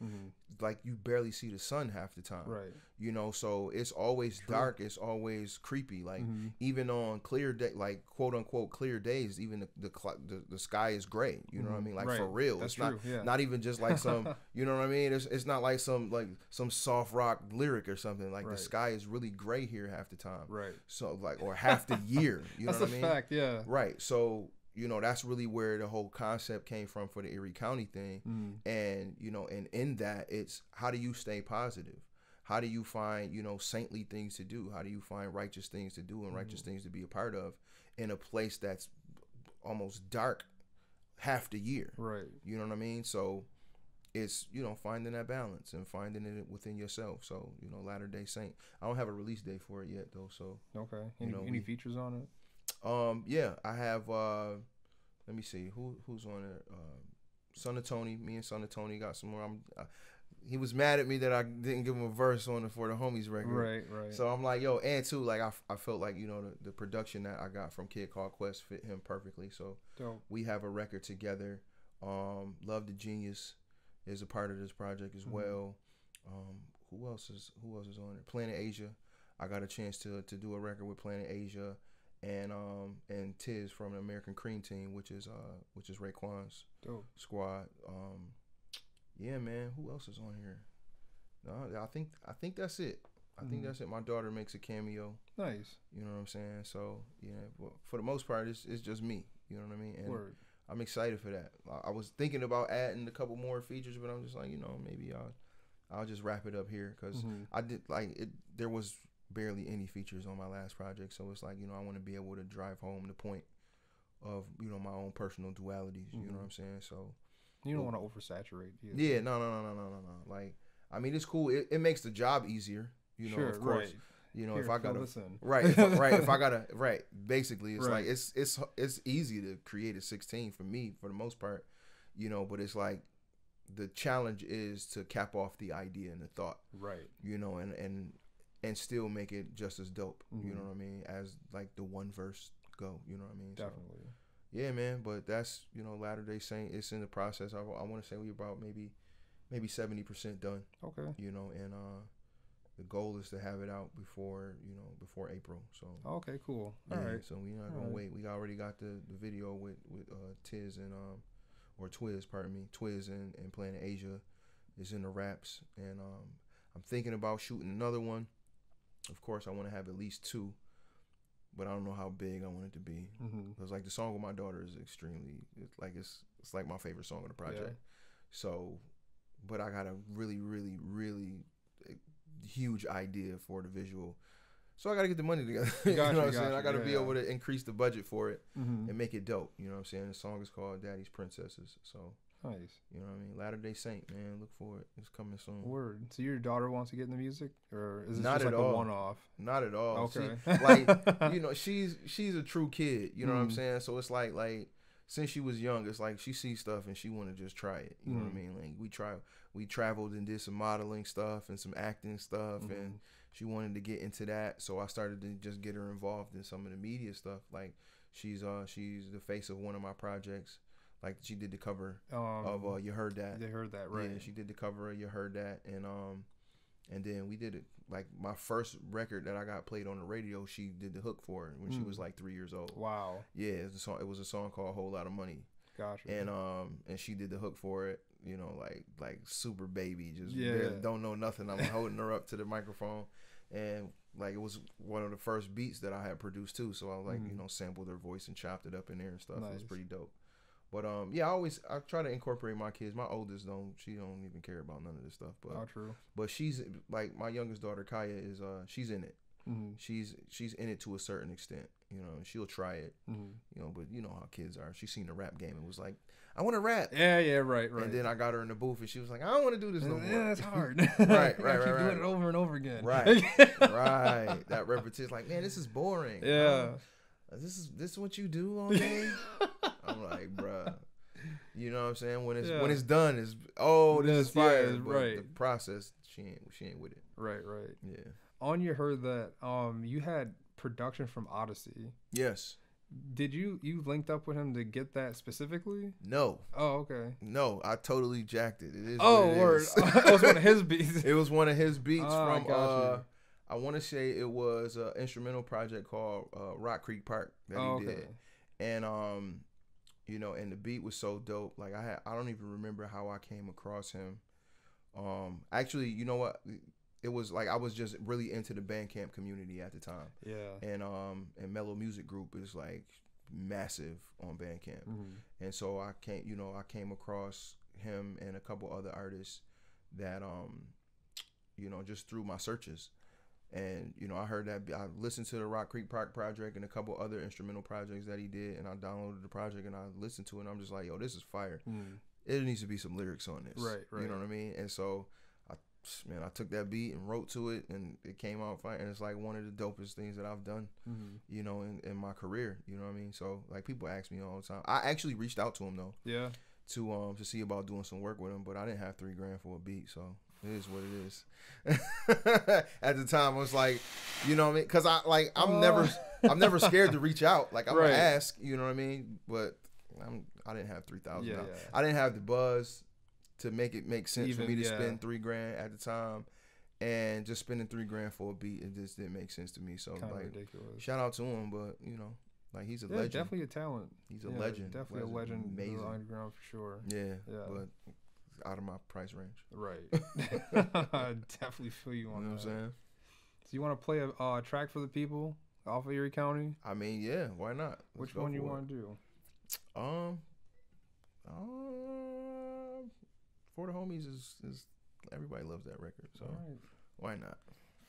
Speaker 2: Like you barely see the sun half the time.
Speaker 1: Right.
Speaker 2: You know, so it's always dark. It's always creepy. Like even on clear day, like quote unquote clear days, even the sky is gray. You know what I mean? Like for real.
Speaker 1: That's
Speaker 2: it's
Speaker 1: true.
Speaker 2: not even just like some, you know what I mean? It's not like some soft rock lyric or something. Like the sky is really gray here half the time.
Speaker 1: Right.
Speaker 2: So like, or half the year. You know what I mean?
Speaker 1: That's a fact. Yeah.
Speaker 2: Right. So, you know, that's really where the whole concept came from for the Erie County thing. And, you know, and in that, it's how do you stay positive? How do you find, you know, saintly things to do? How do you find righteous things to do and righteous things to be a part of in a place that's almost dark half the year?
Speaker 1: Right.
Speaker 2: You know what I mean? So it's, you know, finding that balance and finding it within yourself. So, you know, Latter-day Saint. I don't have a release date for it yet, though. So,
Speaker 1: okay. Any features on it?
Speaker 2: Yeah, I have let me see who's on it. Son of Tony, me and Son of Tony got some more. He was mad at me that I didn't give him a verse on it for the Homies record. Right. So I'm like, yo, and too, like I felt like, you know, the production that I got from Kid Called Quest fit him perfectly. So
Speaker 1: dope.
Speaker 2: We have a record together. Love the Genius is a part of this project as well. Who else is on it? Planet Asia. I got a chance to do a record with Planet Asia. And Tiz from the American Cream Team, which is Raekwon's squad. Yeah, man. Who else is on here? No, I think that's it. I think that's it. My daughter makes a cameo.
Speaker 1: Nice.
Speaker 2: You know what I'm saying? So yeah, but for the most part, it's just me. You know what I mean? And
Speaker 1: Word.
Speaker 2: I'm excited for that. I was thinking about adding a couple more features, but I'm just like, you know, maybe I'll just wrap it up here because I did like it. There was barely any features on my last project, so it's like, you know, I want to be able to drive home the point of, you know, my own personal dualities. You know what I'm saying? So
Speaker 1: you don't want to oversaturate either.
Speaker 2: Yeah, no. Like, I mean, it's cool. It makes the job easier. You know,
Speaker 1: sure,
Speaker 2: of course.
Speaker 1: Right.
Speaker 2: You know,
Speaker 1: Here,
Speaker 2: if I gotta
Speaker 1: listen.
Speaker 2: if I gotta basically, it's like it's easy to create a 16 for me for the most part. You know, but it's like the challenge is to cap off the idea and the thought. Right. You know, and still make it just as dope, you know what I mean, as like the one verse go, you know what I mean?
Speaker 1: Definitely.
Speaker 2: So, yeah, man, but that's, you know, Latter-day Saint. It's in the process. I want to say we're about maybe 70% done. Okay. You know, and the goal is to have it out before April. So.
Speaker 1: Okay, cool.
Speaker 2: All right. So we're not gonna wait. We already got the video with Tiz and or Twiz, pardon me, Twiz and Planet Asia is in the wraps, and I'm thinking about shooting another one. Of course, I want to have at least 2, but I don't know how big I want it to be. Because like the song with my daughter is extremely, it's like my favorite song of the project. Yeah. So, but I got a really, really, really huge idea for the visual. So I got to get the money together. You know what I'm saying? I got to be able to increase the budget for it and make it dope. You know what I'm saying? The song is called Daddy's Princesses. So. Nice. You know what I mean? Latter-day Saint, man. Look for it. It's coming soon.
Speaker 1: Word. So your daughter wants to get in the music, or is it
Speaker 2: not
Speaker 1: just like
Speaker 2: all.
Speaker 1: a one-off?
Speaker 2: Not at all.
Speaker 1: Okay.
Speaker 2: Like, you know, she's a true kid. You know what I'm saying? So it's like since she was young, it's like she sees stuff and she want to just try it. You know what I mean? Like we traveled and did some modeling stuff and some acting stuff, and she wanted to get into that. So I started to just get her involved in some of the media stuff. Like she's the face of one of my projects. Like she did the cover of You Heard That.
Speaker 1: They Heard That, right?
Speaker 2: Yeah, she did the cover of You Heard That, and then we did it. Like my first record that I got played on the radio, she did the hook for it when she was like 3 years old.
Speaker 1: Wow.
Speaker 2: Yeah, it was a song called "Whole Lot of Money."
Speaker 1: Gotcha.
Speaker 2: And she did the hook for it. You know, like super baby, just don't know nothing. I'm holding her up to the microphone, and like it was one of the first beats that I had produced too. So I like sampled her voice and chopped it up in there and stuff. Nice. It was pretty dope. But I try to incorporate my kids. My oldest she don't even care about none of this stuff. But
Speaker 1: true.
Speaker 2: But she's like my youngest daughter Kaya is she's in it. Mm-hmm. She's in it to a certain extent. You know, she'll try it. Mm-hmm. You know, but you know how kids are. She's seen the rap game and was like, I want to rap.
Speaker 1: Yeah, right.
Speaker 2: And then I got her in the booth and she was like, I don't want to do this no more.
Speaker 1: Yeah, it's hard.
Speaker 2: right.
Speaker 1: Keep doing it over and over again.
Speaker 2: Right. That repetition, like, man, this is boring.
Speaker 1: Yeah.
Speaker 2: This is what you do all day. I'm like, bruh. You know what I'm saying? When it's done, this is fire. But right. The process, she ain't with it.
Speaker 1: Right.
Speaker 2: Yeah.
Speaker 1: On You Heard That, you had production from Odyssey.
Speaker 2: Yes.
Speaker 1: Did you linked up with him to get that specifically?
Speaker 2: No.
Speaker 1: Oh, okay.
Speaker 2: No, I totally jacked it. It is.
Speaker 1: Word. It was one of his beats.
Speaker 2: It was one of his beats from. I want to say it was an instrumental project called Rock Creek Park that he did, and and the beat was so dope. Like I don't even remember how I came across him. Actually, you know what? It was like I was just really into the Bandcamp community at the time. Yeah. And Mellow Music Group is like massive on Bandcamp. Mm-hmm. And so I came across him and a couple other artists that just through my searches. And I heard that I listened to the Rock Creek Park project and a couple other instrumental projects that he did, and I downloaded the project and I listened to it and I'm just like, yo, this is fire. Mm. It needs to be some lyrics on this. Right. You know what I mean? And so I took that beat and wrote to it, and it came out fine. And it's like one of the dopest things that I've done, in my career. You know what I mean? So like people ask me all the time. I actually reached out to him though. Yeah. To see about doing some work with him, but I didn't have $3,000 for a beat, so it is what it is. At the time, I was like, you know what I mean? Because I'm never scared to reach out. Like I'm gonna ask, you know what I mean? But I didn't have $3,000. Yeah. I didn't have the buzz to make it make sense for me to spend $3,000 at the time, and just spending $3,000 for a beat, it just didn't make sense to me. So
Speaker 1: kind of ridiculous. Out
Speaker 2: out to him, but like he's a legend.
Speaker 1: Definitely a talent.
Speaker 2: He's a legend.
Speaker 1: Definitely a legend. Amazing. Underground for sure.
Speaker 2: Yeah. But out of my price range.
Speaker 1: Right. I definitely feel you on that.
Speaker 2: What I'm saying?
Speaker 1: So you want to play a track for the people off of Erie County?
Speaker 2: I mean, yeah. Why not?
Speaker 1: Which one you want to do?
Speaker 2: For the Homies is everybody loves that record, so why not?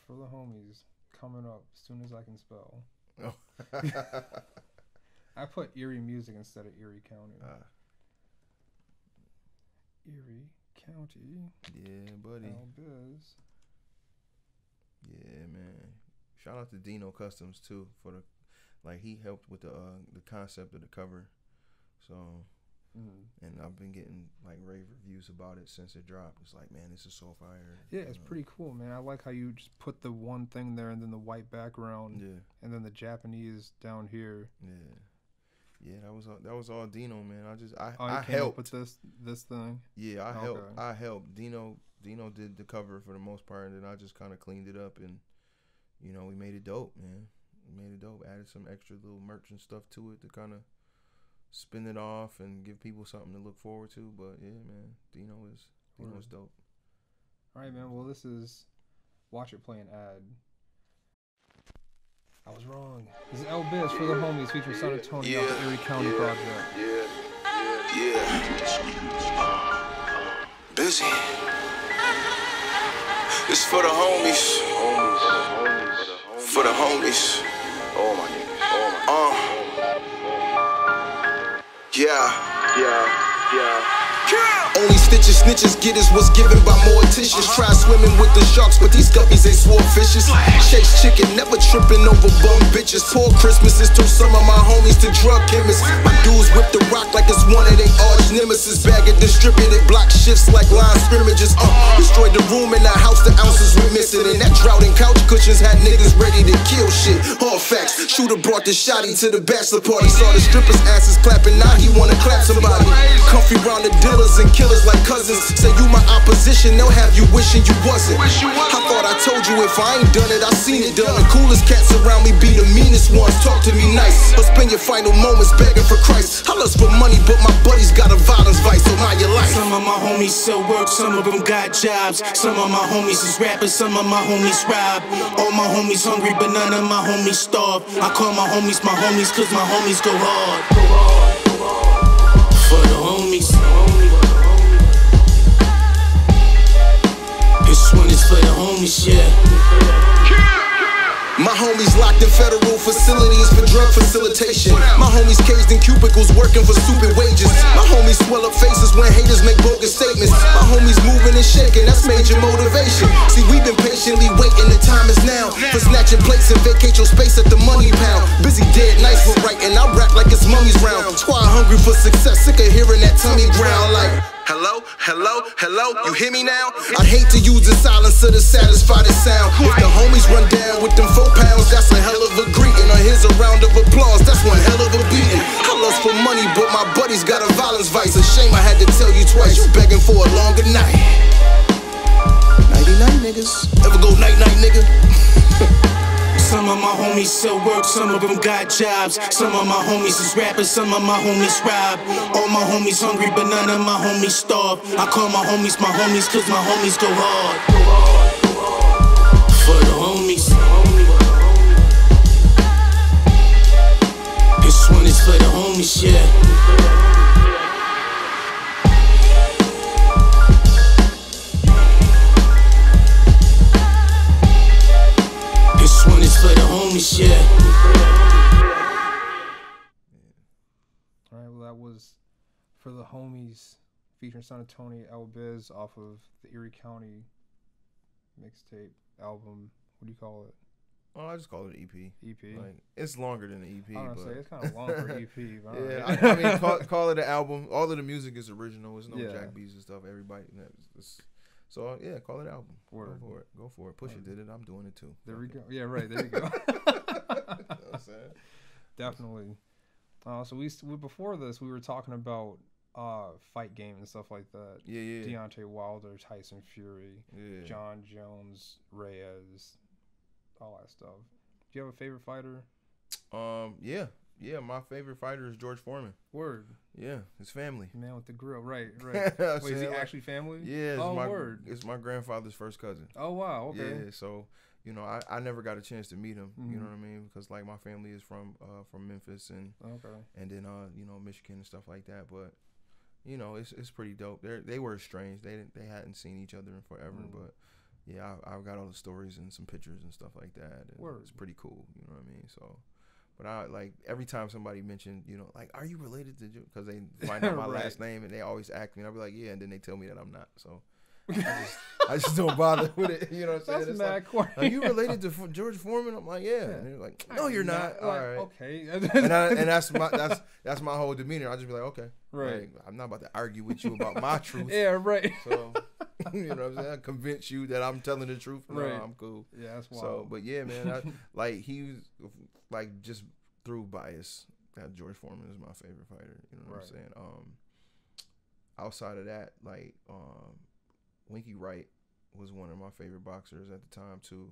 Speaker 1: For the Homies coming up as soon as I can spell.
Speaker 2: Oh.
Speaker 1: I put Erie Music instead of Erie County. Erie County.
Speaker 2: Yeah, buddy.
Speaker 1: L-Biz.
Speaker 2: Yeah, man. Shout out to Dino Customs too for he helped with the concept of the cover, so. Mm-hmm. And I've been getting rave reviews about it since it dropped. It's like, man, this is so fire.
Speaker 1: Yeah, it's pretty cool, man. I like how you just put the one thing there and then the white background. Yeah. And then the Japanese down here.
Speaker 2: Yeah, that was all Dino, man. I helped
Speaker 1: with this thing.
Speaker 2: Yeah, I helped. Dino did the cover for the most part, and then I just kind of cleaned it up, and we made it dope, man. We made it dope. Added some extra little merch and stuff to it to kind of spin it off and give people something to look forward to. But yeah, man, Dino is dope.
Speaker 1: All right, man. Well, this is Watch It Play an Ad. I was wrong. This is L-Biz for the Homies featuring Son Antonio off the Erie County project.
Speaker 3: Yeah. Busy. It's for the homies. For the homies. Oh my nigga. Yeah. Only stitches, snitches get is what's given by morticians. Try swimming with the sharks, but these guppies ain't swore fishes. Chase chicken, never tripping over bum bitches. Poor Christmases told some of my homies to drug chemists. My dudes whip the rock like it's one of they arch nemesis. Bag it, distributed, block shifts like line scrimmages. Destroyed the room in the house, the ounces were missing. And that drought and couch cushions had niggas ready to kill shit. Hard facts, shooter brought the shotty to the bachelor party. Saw the strippers' asses clapping, now he wanna clap somebody. Comfy round the dealers and killers like cousins. Say you my opposition, they'll have you wishing you wasn't. I thought I told you if I ain't done it, I seen it done. The coolest cats around me be the meanest ones. Talk to me nice, or spend your final moments begging for Christ. I lust for money, but my buddies got a violence vice, so mind your life.
Speaker 4: Some of my homies sell work, some of them got jobs. Some of my homies is rappers, some of my homies rob. All my homies hungry, but none of my homies starve. I call my homies cause my homies go hard. For the homies. This one is for the homies, yeah.
Speaker 3: My homies locked in federal facilities for drug facilitation. My homies caged in cubicles working for stupid wages. My homies swell up faces when haters make bogus statements. My homies moving and shaking, that's major motivation. See, we've been patiently waiting, the time is now. For snatching plates and vacate your space at the money pound. Busy dead nights for writing, I rap like it's mummies round. Squad hungry for success, sick of hearing that tummy ground like hello, hello, hello, you hear me now? I hate to use the silencer to satisfy the sound. If the homies run down with them 4 pounds, that's a hell of a greeting. Or here's a round of applause, that's one hell of a beating. I lust for money, but my buddies got a violence vice. A shame I had to tell you twice, you begging for a longer night. 99 niggas, ever go night-night, nigga?
Speaker 4: Some of my homies sell work, some of them got jobs. Some of my homies is rappers, some of my homies rob. All my homies hungry, but none of my homies starve. I call my homies cause my homies go hard. For the homies. This one is for the homies, yeah. For the homies, yeah.
Speaker 1: Alright, well that was For the Homies featuring Son Scotty, L-Biz off of the Erie County mixtape album. What do you call it?
Speaker 2: Oh, I just call it an EP.
Speaker 1: EP.
Speaker 2: Like, it's longer than an EP.
Speaker 1: I was gonna say it's kind of long for EP. But
Speaker 2: yeah,
Speaker 1: right.
Speaker 2: I mean, call it an album. All of the music is original. It's no Jack B's and stuff. Everybody, so yeah, call it an album.
Speaker 1: Word.
Speaker 2: Go for it. Pusha did it. I'm doing it too.
Speaker 1: There we go. Yeah, right. There you go.
Speaker 2: You know what I'm saying?
Speaker 1: Definitely. So we before this we were talking about fight game and stuff like that.
Speaker 2: Yeah.
Speaker 1: Deontay Wilder, Tyson Fury, John Jones, Reyes, all that stuff. Do you have a favorite fighter?
Speaker 2: Yeah, my favorite fighter is George Foreman.
Speaker 1: Word.
Speaker 2: Yeah, his family.
Speaker 1: Man with the grill. Right. Wait, is he actually family?
Speaker 2: Yeah,
Speaker 1: word.
Speaker 2: It's my grandfather's first cousin.
Speaker 1: Oh, wow. Okay.
Speaker 2: Yeah, so, you know, I never got a chance to meet him,
Speaker 1: Mm-hmm.
Speaker 2: you know what I mean? Because, like, my family is from Memphis and then, you know, Michigan and stuff like that. But, you know, it's pretty dope. They were estranged. They hadn't seen each other in forever, but, yeah, I've got all the stories and some pictures and stuff like that. And
Speaker 1: Word.
Speaker 2: It's pretty cool, you know what I mean? So... But I like every time somebody mentioned, you know, like, are you related to Joe? Because they find out my last name and they always ask me, and I'll be like, yeah, and then they tell me that I'm not. So I just don't bother with it. You know what I'm saying?
Speaker 1: That's
Speaker 2: it's
Speaker 1: mad
Speaker 2: like,
Speaker 1: corny.
Speaker 2: are you related to George Foreman? I'm like, yeah. And they're like, no, you're not. All right.
Speaker 1: Okay.
Speaker 2: And that's my whole demeanor. I'll just be like, okay,
Speaker 1: right.
Speaker 2: Like, I'm not about to argue with you about my truth.
Speaker 1: Yeah, right.
Speaker 2: So you know what I'm saying? I convince you that I'm telling the truth.
Speaker 1: Right.
Speaker 2: No, I'm cool.
Speaker 1: Yeah, that's wild.
Speaker 2: So, but yeah, man, like he was like just through bias. That George Foreman is my favorite fighter. You know what I'm saying? Outside of that, like Winky Wright was one of my favorite boxers at the time too.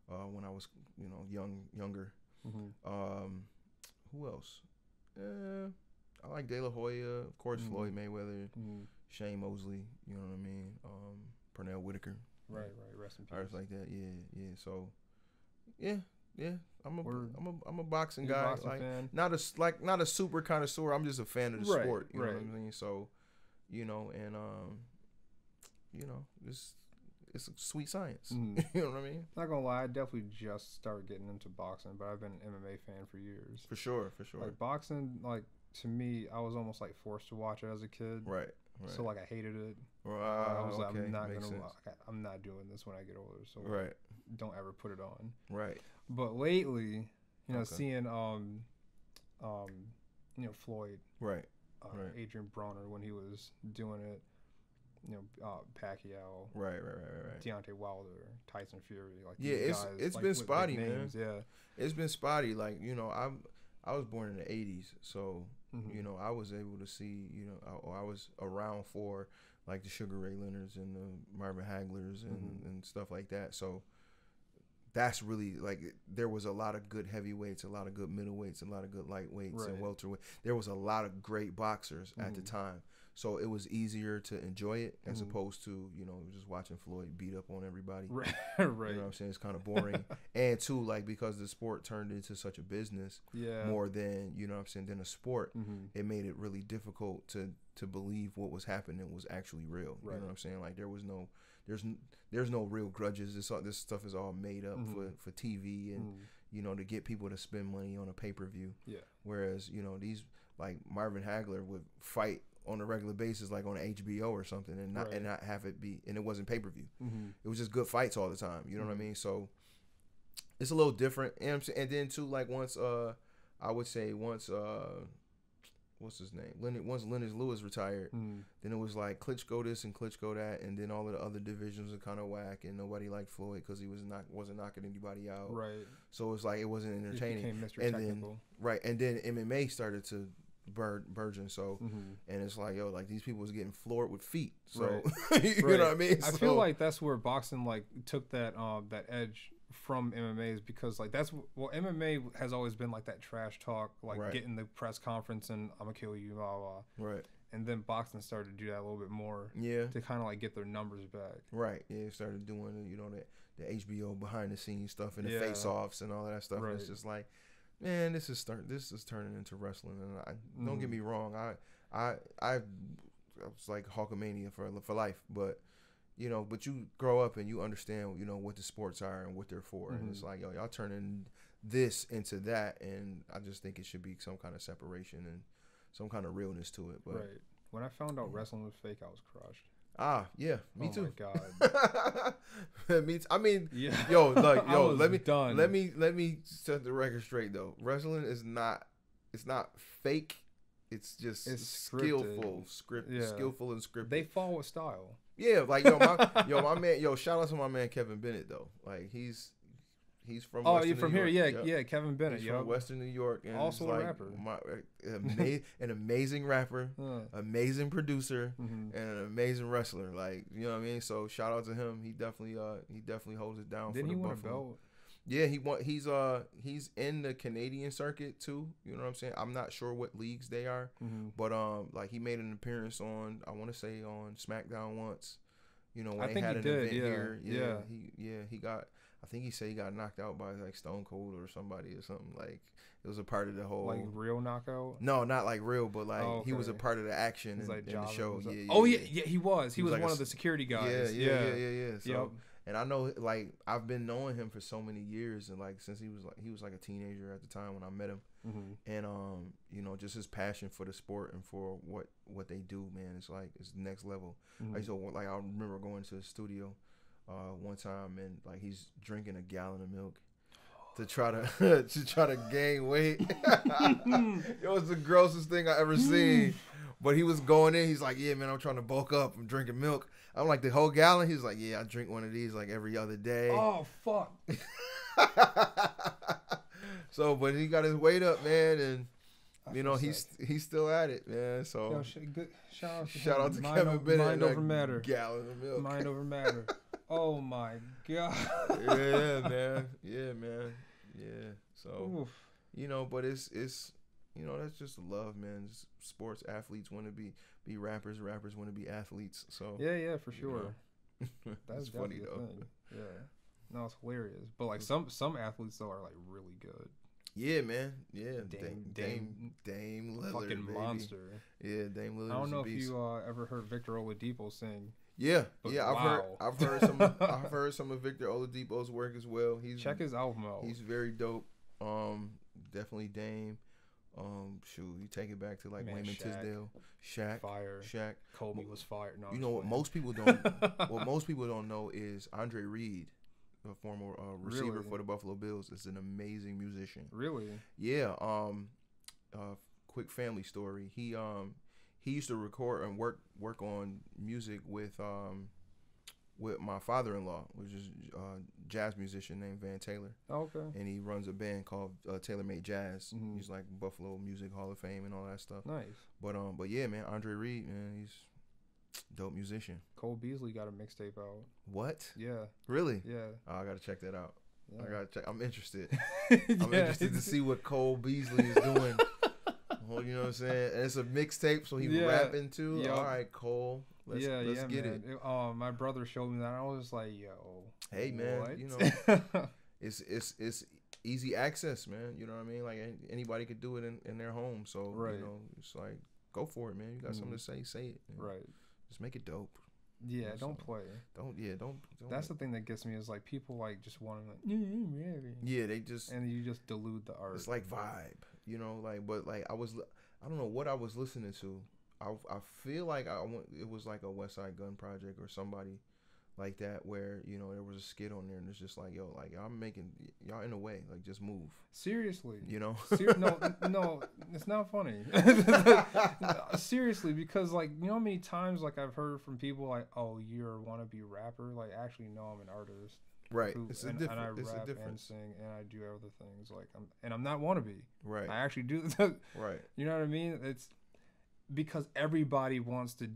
Speaker 2: When I was, you know, younger.
Speaker 1: Mm-hmm.
Speaker 2: Who else? I like De La Hoya, of course. Floyd Mayweather, Shane Mosley. You know what I mean? Pernell Whitaker.
Speaker 1: Right. Rest in peace.
Speaker 2: Artists like that. Yeah. So, yeah. I'm a boxing guy.
Speaker 1: Boxing
Speaker 2: like
Speaker 1: fan.
Speaker 2: not a super connoisseur. I'm just a fan of the sport. You know what I mean? So, you know, and you know, it's a sweet science. You know what I mean?
Speaker 1: Not gonna lie, I definitely just started getting into boxing, but I've been an MMA fan for years.
Speaker 2: For sure.
Speaker 1: Like boxing, like to me, I was almost like forced to watch it as a kid.
Speaker 2: Right.
Speaker 1: So like I hated it.
Speaker 2: Right.
Speaker 1: I was like,
Speaker 2: okay.
Speaker 1: I'm not doing this when I get older. So
Speaker 2: right.
Speaker 1: don't ever put it on.
Speaker 2: Right.
Speaker 1: But lately, you know,
Speaker 2: Okay.
Speaker 1: seeing you know, Floyd,
Speaker 2: Right. Right.
Speaker 1: Adrian Bronner when he was doing it, you know, Pacquiao,
Speaker 2: Right.
Speaker 1: Deontay Wilder, Tyson Fury, like
Speaker 2: Yeah,
Speaker 1: these guys,
Speaker 2: it's
Speaker 1: like,
Speaker 2: been
Speaker 1: with
Speaker 2: spotty,
Speaker 1: big
Speaker 2: man.
Speaker 1: names, yeah.
Speaker 2: It's been spotty. Like, you know, I was born in the '80s, so
Speaker 1: Mhm.
Speaker 2: you know, I was able to see, you know, I was around for like the Sugar Ray Leonards and the Marvin Haglers and stuff like that. So that's really like, there was a lot of good heavyweights, a lot of good middleweights, a lot of good lightweights and welterweight. There was a lot of great boxers at the time. So it was easier to enjoy it as opposed to, you know, just watching Floyd beat up on everybody.
Speaker 1: Right.
Speaker 2: You know what I'm saying? It's kind of boring. And too, like, because the sport turned into such a business more than, you know what I'm saying, than a sport, it made it really difficult to believe what was happening was actually real. You know what I'm saying? Like, there's no real grudges. This stuff is all made up for TV and, you know, to get people to spend money on a pay-per-view. Yeah. Whereas, you know, these, like, Marvin Hagler would fight on a regular basis, like on HBO or something, and not have it be, and it wasn't pay-per-view. It was just good fights all the time. You know what I mean? So it's a little different. And then too, like, once I would say once what's his name? Once Lennox Lewis retired, then it was like Klitschko this and Klitschko that, and then all of the other divisions were kind of whack, and nobody liked Floyd because he wasn't knocking anybody out. Right. So it's like it wasn't entertaining.
Speaker 1: He became Mr.
Speaker 2: And
Speaker 1: Technical.
Speaker 2: and then MMA started to burgeon. So and it's like, yo, like, these people was getting floored with feet. So you know what I mean?
Speaker 1: I feel like that's where boxing like took that that edge from MMA, is because like MMA has always been like that trash talk, like getting the press conference and I'm gonna kill you, blah blah. Right. And then boxing started to do that a little bit more. Yeah. To kind of like get their numbers back. Right.
Speaker 2: Yeah. It started doing, you know, the HBO behind the scenes stuff and the face offs and all that stuff. And it's just like, man, this is turning into wrestling. And don't get me wrong, I was like Hulkamania for life, but you know, but you grow up and you understand, you know, what the sports are and what they're for, and it's like, yo, y'all turning this into that, and I just think it should be some kind of separation and some kind of realness to it. But
Speaker 1: when I found out wrestling was fake, I was crushed.
Speaker 2: Ah, yeah, me too.
Speaker 1: Oh my
Speaker 2: god. I mean, yo, like, yo, let me set the record straight though. Wrestling is not fake. It's just skillful and scripted.
Speaker 1: They follow a style.
Speaker 2: Yeah, like, my man, shout out to my man Kevin Bennett though. Like, he's from Western
Speaker 1: from
Speaker 2: New
Speaker 1: here,
Speaker 2: York.
Speaker 1: Yeah, Kevin Bennett,
Speaker 2: he's from Western New York, and
Speaker 1: also
Speaker 2: like
Speaker 1: a rapper,
Speaker 2: an amazing rapper, amazing producer, and an amazing wrestler. Like, you know what I mean? So shout out to him. He definitely holds it down.
Speaker 1: Didn't
Speaker 2: for the
Speaker 1: he win
Speaker 2: Buffalo.
Speaker 1: a belt?
Speaker 2: Yeah, he's in the Canadian circuit too. You know what I'm saying? I'm not sure what leagues they are, but like, he made an appearance on, I want to say, on SmackDown once. You know, when they had an event here. He got, I think he said he got knocked out by like Stone Cold or somebody or something. Like, it was a part of the whole,
Speaker 1: like, real knockout.
Speaker 2: No, not like real, but like he was a part of the action in the show.
Speaker 1: Yeah, he was. He was like one of the security guys.
Speaker 2: Yeah. So, and I know, like, I've been knowing him for so many years, and like since he was like a teenager at the time when I met him, and you know, just his passion for the sport and for what they do, man, it's like, it's next level. I remember going to the studio one time, and like, he's drinking a gallon of milk to try to gain weight. It was the grossest thing I ever seen. But he was going in. He's like, yeah, man, I'm trying to bulk up. I'm drinking milk. I'm like, the whole gallon? He's like, yeah, I drink one of these like every other day.
Speaker 1: Oh, fuck.
Speaker 2: So, but he got his weight up, man, and you know, he's still at it, man. So, shout out to Kevin Bennett.
Speaker 1: Mind over matter.
Speaker 2: Gallon of milk.
Speaker 1: Mind over matter. Oh my god.
Speaker 2: Yeah, man. Yeah. So, you know, but it's you know, that's just love, man. Just sports athletes want to be rappers. Rappers want to be athletes. So
Speaker 1: yeah, for sure.
Speaker 2: That's funny though.
Speaker 1: Thing. Yeah, no, it's hilarious. But like some athletes though are like really good.
Speaker 2: Yeah, man. Yeah, Dame Lillard,
Speaker 1: fucking
Speaker 2: baby.
Speaker 1: Monster.
Speaker 2: Yeah, Dame Lillard.
Speaker 1: I don't know if you ever heard Victor Oladipo sing.
Speaker 2: Yeah, I've heard some of Victor Oladipo's work as well. Check
Speaker 1: his album out.
Speaker 2: He's very dope. Definitely Dame. Shoot, you take it back to like
Speaker 1: Man,
Speaker 2: Wayman
Speaker 1: Shaq.
Speaker 2: Tisdale, Shaq,
Speaker 1: Fire.
Speaker 2: Shaq.
Speaker 1: Kobe was fired. No,
Speaker 2: You know what most people don't what most people don't know is Andre Reed, a former receiver
Speaker 1: Really?
Speaker 2: for the Buffalo Bills, is an amazing musician.
Speaker 1: Really?
Speaker 2: Yeah. Quick family story. He used to record and work on music with my father-in-law, which is a jazz musician named Van Taylor.
Speaker 1: Okay.
Speaker 2: And he runs a band called Taylor Made Jazz.
Speaker 1: Mhm.
Speaker 2: He's like Buffalo Music Hall of Fame and all that stuff.
Speaker 1: Nice.
Speaker 2: But yeah, man, Andre Reed, man, he's a dope musician.
Speaker 1: Cole Beasley got a mixtape out.
Speaker 2: What?
Speaker 1: Yeah.
Speaker 2: Really?
Speaker 1: Yeah.
Speaker 2: Oh, I gotta check that out.
Speaker 1: Yeah.
Speaker 2: I gotta check. I'm interested.
Speaker 1: I'm
Speaker 2: I'm interested to see what Cole Beasley is doing. Well, you know what I'm saying? And it's a mixtape, so he
Speaker 1: Yeah.
Speaker 2: rapping too.
Speaker 1: Yep.
Speaker 2: All right, Cole. Let's get
Speaker 1: man.
Speaker 2: it.
Speaker 1: My brother showed me that. And I was like, yo.
Speaker 2: Hey, man,
Speaker 1: what?
Speaker 2: you know, it's easy access, man. You know what I mean? Like anybody could do it in their home. So
Speaker 1: Right.
Speaker 2: you know, it's like go for it, man. You got something to say it. Man.
Speaker 1: Right.
Speaker 2: Just make it dope.
Speaker 1: Yeah,
Speaker 2: So,
Speaker 1: don't play.
Speaker 2: Don't.
Speaker 1: That's the thing that gets me is like people like just want to
Speaker 2: Yeah, they just.
Speaker 1: and you just dilute the art.
Speaker 2: It's like vibe, you know, like, but like I don't know what I was listening to. I feel like it was like a West Side Gun Project or somebody like that, where, you know, there was a skit on there and it's just like, yo, like y'all in a way, like just move.
Speaker 1: Seriously.
Speaker 2: You know?
Speaker 1: No, it's not funny. Seriously, because like, you know how many times like I've heard from people like, oh, you're a wannabe rapper? Like, actually, no, I'm an artist.
Speaker 2: Right.
Speaker 1: And I
Speaker 2: It's a
Speaker 1: rap and
Speaker 2: difference.
Speaker 1: sing and I do other things. Like I'm not wannabe.
Speaker 2: Right.
Speaker 1: I actually do.
Speaker 2: Right.
Speaker 1: You know what I mean? It's because everybody wants to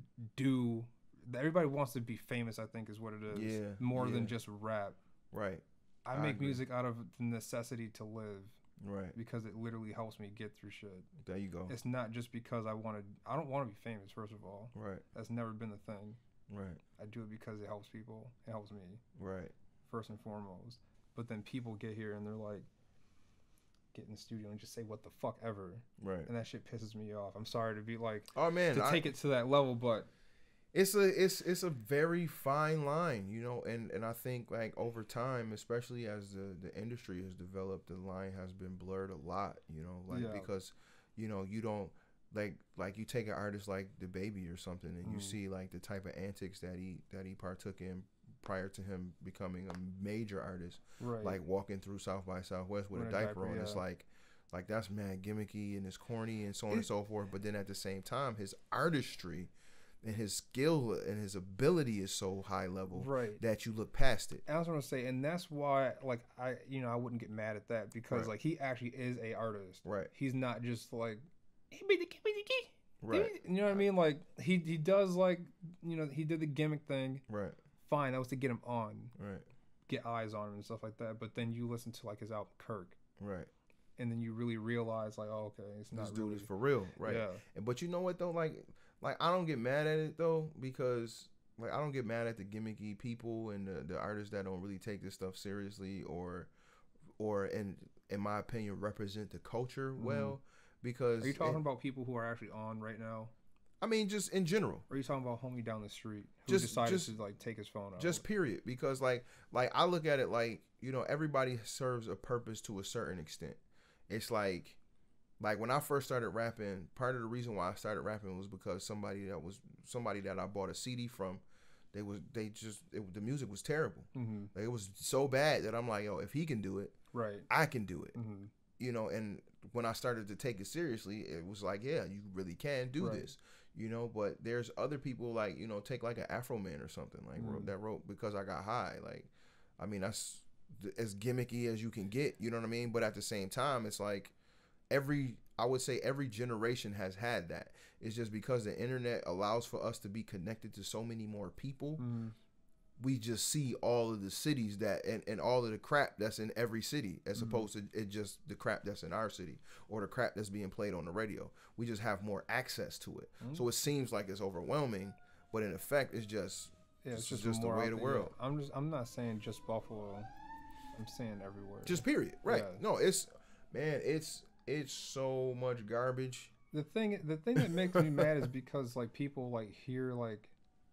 Speaker 1: be famous, I think is what it is.
Speaker 2: Yeah.
Speaker 1: More
Speaker 2: yeah.
Speaker 1: than just rap.
Speaker 2: Right.
Speaker 1: I
Speaker 2: I
Speaker 1: make
Speaker 2: agree.
Speaker 1: music out of the necessity to live
Speaker 2: Right.
Speaker 1: because it literally helps me get through shit.
Speaker 2: There you go.
Speaker 1: It's not just because I don't want to be famous, first of all.
Speaker 2: Right.
Speaker 1: That's never been the thing.
Speaker 2: Right.
Speaker 1: I do it because it helps people. It helps me,
Speaker 2: Right.
Speaker 1: first and foremost. But then people get here and they're like, get in the studio and just say what the fuck ever.
Speaker 2: Right.
Speaker 1: And that shit pisses me off. I'm sorry to be like,
Speaker 2: Oh man,
Speaker 1: to take it to that level, but
Speaker 2: it's a very fine line, you know, and I think like over time, especially as the industry has developed, the line has been blurred a lot, you know, like
Speaker 1: Yeah.
Speaker 2: because, you know, you don't like you take an artist like the Baby or something and you see like the type of antics that he partook in prior to him becoming a major artist,
Speaker 1: right.
Speaker 2: like walking through South by Southwest with a diaper on.
Speaker 1: Yeah.
Speaker 2: It's like that's mad gimmicky and it's corny and so on and so forth. But then at the same time, his artistry and his skill and his ability is so high level,
Speaker 1: Right.
Speaker 2: that you look past it.
Speaker 1: I was gonna say, and that's why, like, I wouldn't get mad at that because,
Speaker 2: Right.
Speaker 1: like, he actually is a artist.
Speaker 2: Right.
Speaker 1: He's not just like,
Speaker 2: Right.
Speaker 1: you know what I mean? Like, he does, like, you know, he did the gimmick thing.
Speaker 2: Right.
Speaker 1: Fine, that was to get him on,
Speaker 2: Right.
Speaker 1: get eyes on him and stuff like that. But then you listen to like his album Kirk,
Speaker 2: Right.
Speaker 1: and then you really realize, like, oh, okay, it's not
Speaker 2: This dude
Speaker 1: really
Speaker 2: is for real. Right.
Speaker 1: Yeah.
Speaker 2: But you know what though? Like I don't get mad at it though, because like I don't get mad at the gimmicky people and the artists that don't really take this stuff seriously or in my opinion represent the culture well, because
Speaker 1: Are you talking about people who are actually on right now?
Speaker 2: I mean, just in general.
Speaker 1: Or are you talking about homie down the street who
Speaker 2: Just-
Speaker 1: decided
Speaker 2: just-
Speaker 1: to like take his phone out?
Speaker 2: Just period. Because like I look at it like, you know, everybody serves a purpose to a certain extent. It's like when I first started rapping, part of the reason why I started rapping was because somebody that I bought a CD from, the music was terrible.
Speaker 1: Mm-hmm.
Speaker 2: Like, it was so bad that I'm like, yo, if he can do it,
Speaker 1: Right.
Speaker 2: I can do it.
Speaker 1: Mm-hmm.
Speaker 2: You know, and when I started to take it seriously, it was like, yeah, you really can do
Speaker 1: Right.
Speaker 2: this. You know, but there's other people like, you know, take like an Afro Man or something like that wrote Because I Got High. Like, I mean, that's as gimmicky as you can get, you know what I mean? But at the same time, it's like I would say every generation has had that. It's just because the internet allows for us to be connected to so many more people.
Speaker 1: Mm-hmm.
Speaker 2: We just see all of the cities that and all of the crap that's in every city as opposed to it just the crap that's in our city or the crap that's being played on the radio. We just have more access to it. So it seems like it's overwhelming, but in effect it's just
Speaker 1: it's
Speaker 2: just
Speaker 1: just
Speaker 2: the
Speaker 1: more
Speaker 2: way
Speaker 1: out
Speaker 2: of the
Speaker 1: there.
Speaker 2: world.
Speaker 1: I'm not saying just Buffalo. I'm saying everywhere.
Speaker 2: Just period. Right.
Speaker 1: Yeah.
Speaker 2: No, it's so much garbage.
Speaker 1: The thing that makes me mad is because like people like hear like,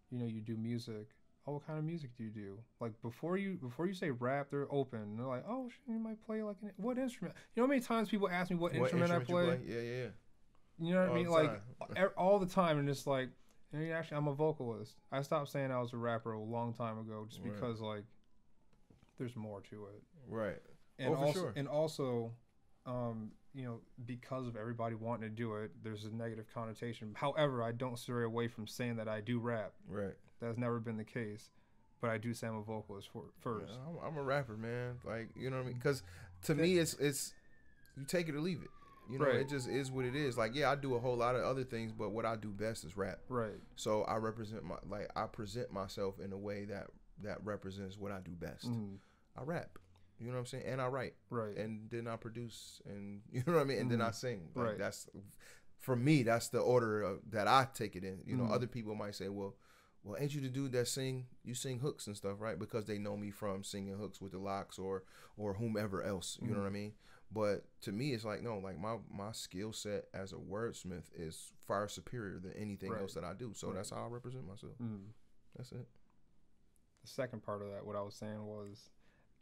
Speaker 1: you know, you do music. oh, what kind of music do you do? Like before you say rap, they're open. And they're like, oh, you might play like what instrument? You know how many times people ask me what instrument I play?
Speaker 2: Yeah.
Speaker 1: You know what I mean? Like all the time, and it's like, and actually, I'm a vocalist. I stopped saying I was a rapper a long time ago, just because like there's more to it.
Speaker 2: Right.
Speaker 1: And
Speaker 2: for sure.
Speaker 1: And also, you know, because of everybody wanting to do it, there's a negative connotation. However, I don't stray away from saying that I do rap.
Speaker 2: Right.
Speaker 1: That's never been the case. But I do say I'm a vocalist first.
Speaker 2: Yeah, I'm a rapper, man. Like, you know what I mean? Because to me, it's you take it or leave it. You know, it just is what it is. Like, yeah, I do a whole lot of other things, but what I do best is rap.
Speaker 1: Right.
Speaker 2: So I present myself in a way that represents what I do best. I rap. You know what I'm saying? And I write. Right. And then I produce, and you know what I mean? And then I sing. Like, that's, for me, that's the order that I take it in. You know, other people might say, well, ain't you the dude that you sing hooks and stuff, right? Because they know me from singing hooks with the Locks or whomever else. You know what I mean? But to me, it's like, no, like my skill set as a wordsmith is far superior than anything else that I do. So that's how I represent myself. That's it.
Speaker 1: The second part of that, what I was saying was,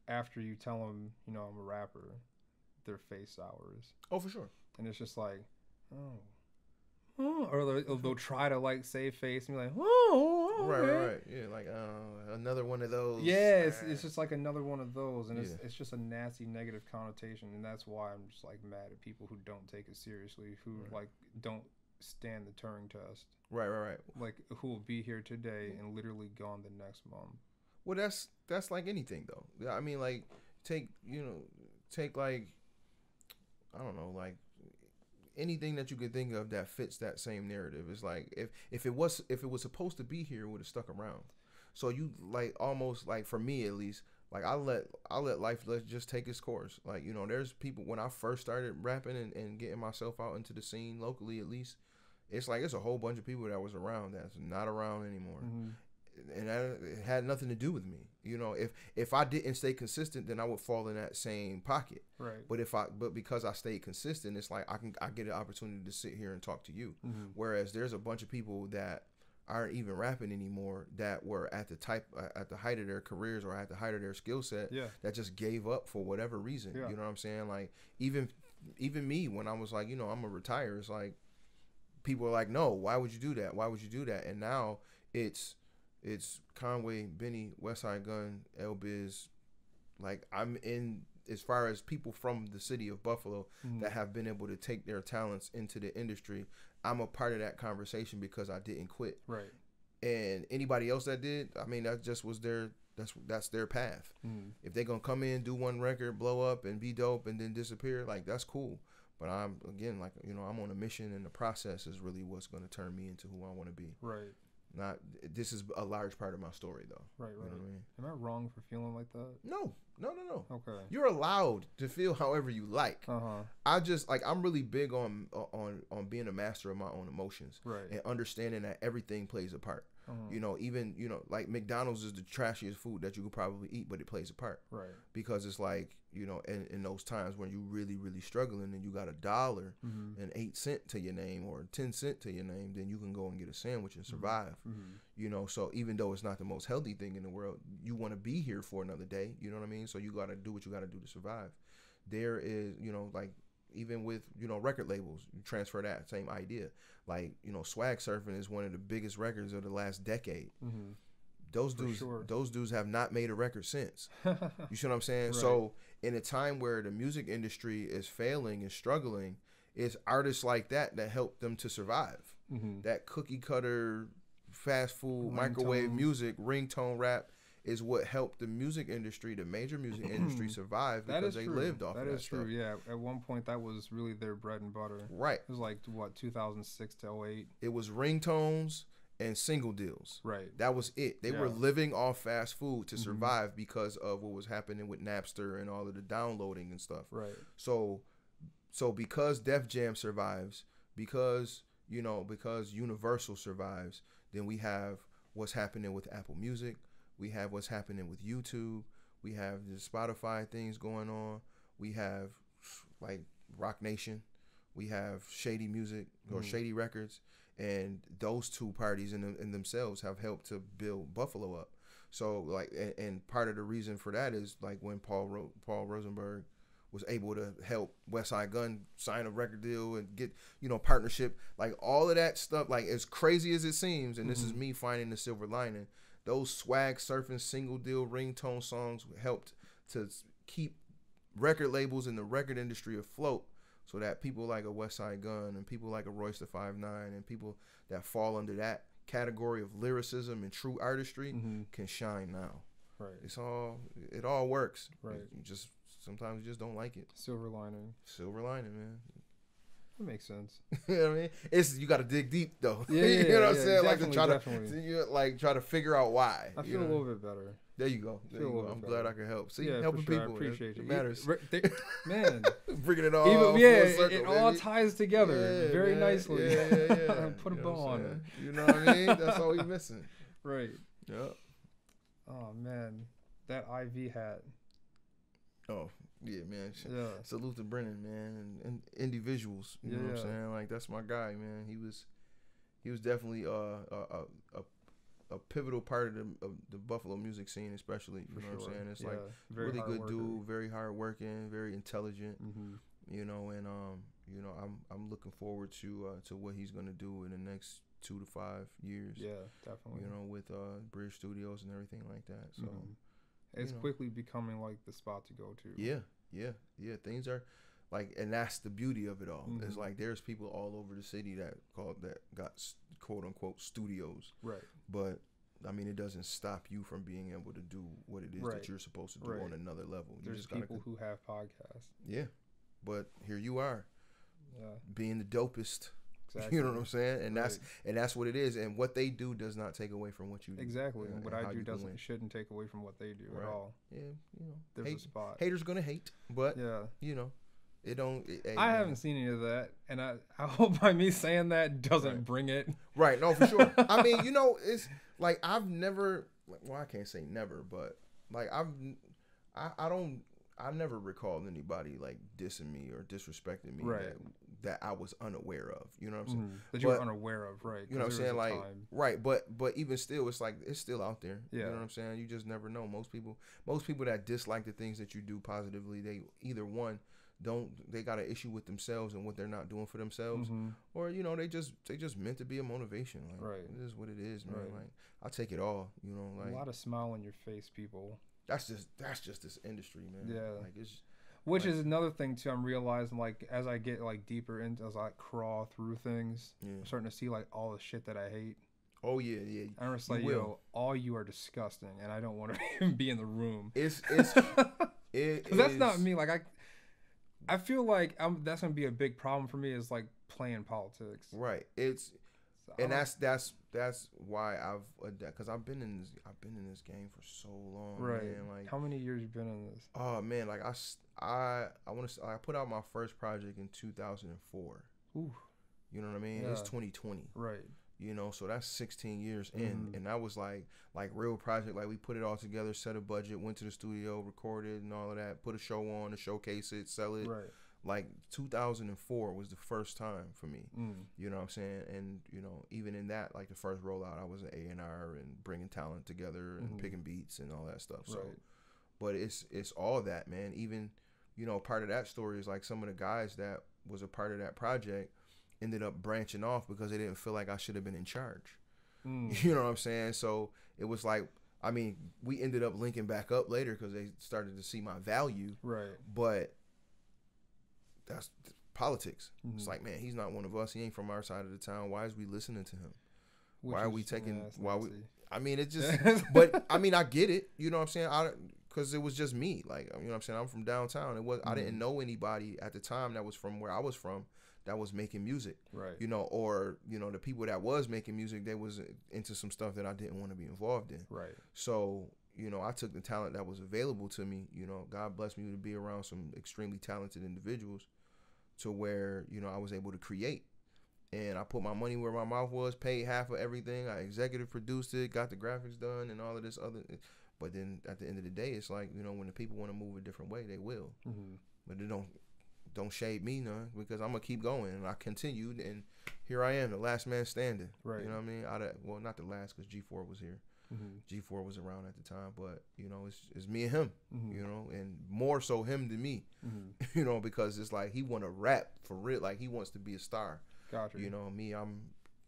Speaker 1: after you tell them, you know, I'm a rapper, their face sours.
Speaker 2: Oh, for sure.
Speaker 1: And it's just like, or they'll try to like save face and be like, oh, okay.
Speaker 2: Right. Yeah, like another one of those.
Speaker 1: Yeah, it's just like another one of those, and it's just a nasty negative connotation, and that's why I'm just like mad at people who don't take it seriously, who like don't stand the Turing test. Right. Like, who will be here today and literally gone the next month.
Speaker 2: Well, that's like anything though. I mean, like take like, I don't know, like anything that you could think of that fits that same narrative. It's like if it was supposed to be here, it would have stuck around. So you like, almost like, for me at least, like I let life just take its course. Like, you know, there's people, when I first started rapping and getting myself out into the scene locally, at least, it's like it's a whole bunch of people that was around that's not around anymore. And it had nothing to do with me. You know, if I didn't stay consistent, then I would fall in that same pocket.
Speaker 1: Right.
Speaker 2: But because I stayed consistent, it's like I get an opportunity to sit here and talk to you. Whereas there's a bunch of people that aren't even rapping anymore that were at the height of their careers or at the height of their skill set that just gave up for whatever reason. You know what I'm saying? Like, even me, when I was like, you know, I'm gonna retire, it's like people are like, no, why would you do that? Why would you do that? And now it's Conway, Benny, Westside Gun, L-Biz. Like, I'm in, as far as people from the city of Buffalo that have been able to take their talents into the industry, I'm a part of that conversation because I didn't quit.
Speaker 1: Right.
Speaker 2: And anybody else that did, I mean, that just was that's their path. If they're gonna come in, do one record, blow up and be dope and then disappear, like, that's cool. But I'm, again, like, you know, I'm on a mission, and the process is really what's gonna turn me into who I want to be.
Speaker 1: Right.
Speaker 2: Not, this is a large part of my story, though.
Speaker 1: Right.
Speaker 2: You know what I mean?
Speaker 1: Am I wrong for feeling like that?
Speaker 2: No.
Speaker 1: Okay.
Speaker 2: You're allowed to feel however you like. I just, like, I'm really big on being a master of my own emotions.
Speaker 1: Right.
Speaker 2: And understanding that everything plays a part. You know, even, you know, like, McDonald's is the trashiest food that you could probably eat, but it plays a part.
Speaker 1: Right.
Speaker 2: Because it's like, you know, in those times when you really, really struggling and you got $1 and 8 cents to your name or 10 cents to your name, then you can go and get a sandwich and survive. You know, so even though it's not the most healthy thing in the world, you want to be here for another day. You know what I mean? So you got to do what you got to do to survive. There is, you know, like, even with, you know, record labels, you transfer that same idea. Like, you know, Swag Surfing is one of the biggest records of the last decade. Those dudes have not made a record since. You see what I'm saying? Right. So in a time where the music industry is failing and struggling, it's artists like that help them to survive. That cookie cutter, fast food, microwave music, ringtone rap is what helped the music industry, the major music industry, survive because they lived off of that. That is true.
Speaker 1: Yeah, at one point that was really their bread and butter.
Speaker 2: Right.
Speaker 1: It was like, what, 2006 to 08.
Speaker 2: It was ringtones and single deals.
Speaker 1: Right.
Speaker 2: That was it. They were living off fast food to survive because of what was happening with Napster and all of the downloading and stuff.
Speaker 1: Right.
Speaker 2: So because Def Jam survives, because Universal survives, then we have what's happening with Apple Music. We have what's happening with YouTube. We have the Spotify things going on. We have, like, Rock Nation. We have Shady Music or Shady Records. And those two parties in themselves have helped to build Buffalo up. So like, and part of the reason for that is like when Paul Rosenberg was able to help West Side Gun sign a record deal and get, you know, partnership, like all of that stuff, like as crazy as it seems, and this is me finding the silver lining, those swag surfing single deal ringtone songs helped to keep record labels in the record industry afloat, so that people like a West Side Gun and people like a Royce the 5'9" and people that fall under that category of lyricism and true artistry can shine now.
Speaker 1: Right.
Speaker 2: It all works.
Speaker 1: Right.
Speaker 2: You just sometimes you just don't like it.
Speaker 1: Silver lining.
Speaker 2: Silver lining, man.
Speaker 1: That makes sense.
Speaker 2: You know what I mean? It's, you got to dig deep though.
Speaker 1: Yeah,
Speaker 2: you know what I'm saying? Like to try
Speaker 1: definitely.
Speaker 2: to figure out why.
Speaker 1: I feel a little bit better.
Speaker 2: There you go. There you go. I'm glad I could help. See, helping
Speaker 1: sure.
Speaker 2: people.
Speaker 1: I appreciate you.
Speaker 2: It matters.
Speaker 1: Man,
Speaker 2: bringing it all.
Speaker 1: Even,
Speaker 2: full circle,
Speaker 1: it all
Speaker 2: baby.
Speaker 1: ties together very nicely.
Speaker 2: Yeah.
Speaker 1: Put a bow on it.
Speaker 2: You know what I mean? That's all we missing.
Speaker 1: Right.
Speaker 2: Yep.
Speaker 1: Oh man, that IV hat.
Speaker 2: Oh yeah, man.
Speaker 1: Yeah.
Speaker 2: Salute to Brennan, man, and individuals. You know what I'm saying? Like that's my guy, man. He was definitely a pivotal part of the Buffalo music scene, especially. You know what I'm saying? It's like really good
Speaker 1: worker.
Speaker 2: dude, very hard working, very intelligent. You know, and you know, I'm looking forward to what he's gonna do in the next 2 to 5 years.
Speaker 1: Yeah, definitely.
Speaker 2: You know, with Bridge Studios and everything like that. So
Speaker 1: it's quickly becoming like the spot to go to.
Speaker 2: Yeah. Things are like, and that's the beauty of it all. It's like there's people all over the city that got quote unquote studios.
Speaker 1: Right.
Speaker 2: But I mean, it doesn't stop you from being able to do what it is that you're supposed to do on another level.
Speaker 1: There's
Speaker 2: just
Speaker 1: people who have podcasts.
Speaker 2: Yeah, but here you are, being the dopest.
Speaker 1: Exactly.
Speaker 2: You know what I'm saying? And that's what it is. And what they do does not take away from what you do.
Speaker 1: Exactly. And what I do shouldn't take away from what they do at all.
Speaker 2: Yeah, you know,
Speaker 1: there's a spot.
Speaker 2: Haters gonna hate, but you know, it don't.
Speaker 1: I haven't seen any of that, and I hope by me saying that doesn't bring it.
Speaker 2: Right. No, for sure. I mean, you know, it's like I've never. Well, I can't say never, but like I never recalled anybody like dissing me or disrespecting me that I was unaware of. You know what I'm saying?
Speaker 1: That you were unaware of, right?
Speaker 2: You know what I'm saying? Like, right. But even still, it's like it's still out there. Yeah. You know what I'm saying? You just never know. Most people that dislike the things that you do positively, they either one they got an issue with themselves and what they're not doing for themselves, or you know they just meant to be a motivation. Like, it is what it is, man. Like I'll take it all. You know, like
Speaker 1: a lot of smile on your face, people.
Speaker 2: That's just this industry, man.
Speaker 1: Yeah.
Speaker 2: Like it's.
Speaker 1: Which is another thing too. I'm realizing, like, as I get like deeper into, as I crawl through things, I'm starting to see like all the shit that I hate.
Speaker 2: Oh yeah.
Speaker 1: I'm just like, yo, all you are disgusting, and I don't want to even be in the room.
Speaker 2: Because
Speaker 1: that's not me. Like I feel like that's gonna be a big problem for me. Is like playing politics.
Speaker 2: Right. That's why because I've been in this game for so long.
Speaker 1: Right.
Speaker 2: Man. Like,
Speaker 1: how many years you been in this?
Speaker 2: Oh man, like I put out my first project in 2004. Ooh. You know what I mean? Yeah. It's 2020.
Speaker 1: Right.
Speaker 2: You know, so that's 16 years in, and that was like real project. Like we put it all together, set a budget, went to the studio, recorded and all of that, put a show on to showcase it, sell it. Right. Like 2004 was the first time for me. You know what I'm saying? And you know, even in that, like the first rollout, I was an A&R and bringing talent together and picking beats and all that stuff. So, but it's all that, man. Even, you know, part of that story is like some of the guys that was a part of that project ended up branching off because they didn't feel like I should have been in charge. You know what I'm saying? So it was like, I mean, we ended up linking back up later because they started to see my value. Right. But that's politics. It's like, man, he's not one of us. He ain't from our side of the town. Why is we listening to him? Why are we taking? I mean, it just. But I mean, I get it. You know what I'm saying? Because it was just me. Like, you know what I'm saying? I'm from downtown. It was. I didn't know anybody at the time that was from where I was from that was making music. Right. You know, or you know, the people that was making music, they was into some stuff that I didn't want to be involved in. Right. So, you know, I took the talent that was available to me. You know, God blessed me to be around some extremely talented individuals to where, you know, I was able to create. And I put my money where my mouth was, paid half of everything. I executive produced it, got the graphics done and all of this other. But then at the end of the day, it's like, you know, when the people want to move a different way, they will. But they don't shade me none, because I'm going to keep going. And I continued, and here I am, the last man standing. Right. You know what I mean? Well, not the last, because G4 was here. G4 was around at the time, but you know, it's me and him, you know, and more so him than me, you know, because it's like he want to rap for real, like he wants to be a star.
Speaker 1: Gotcha.
Speaker 2: You know, me, I'm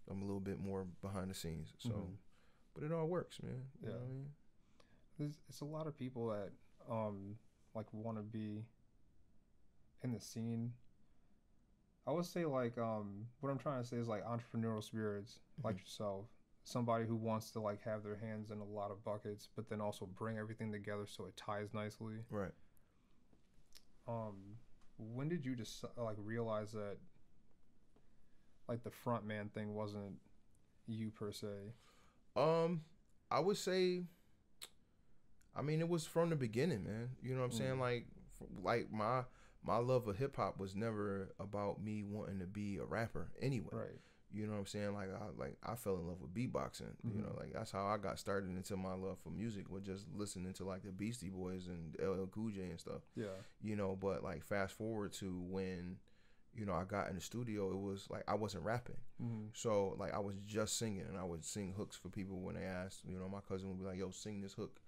Speaker 2: a little bit more behind the scenes, so but it all works, man. You know what I mean?
Speaker 1: It's a lot of people that like want to be in the scene. I would say like what I'm trying to say is like entrepreneurial spirits like yourself, somebody who wants to like have their hands in a lot of buckets, but then also bring everything together so it ties nicely.
Speaker 2: Right.
Speaker 1: When did you just like realize that like the front man thing wasn't you per se?
Speaker 2: I would say, I mean, it was from the beginning, man. You know what I'm saying? Like my love of hip hop was never about me wanting to be a rapper anyway. Right. You know what I'm saying? Like I fell in love with beatboxing. You know, like that's how I got started into my love for music, with just listening to like the Beastie Boys and LL Cool J and stuff. Yeah. You know, but like fast forward to when, you know, I got in the studio, it was like I wasn't rapping. So like I was just singing, and I would sing hooks for people when they asked. You know, my cousin would be like, "Yo, sing this hook."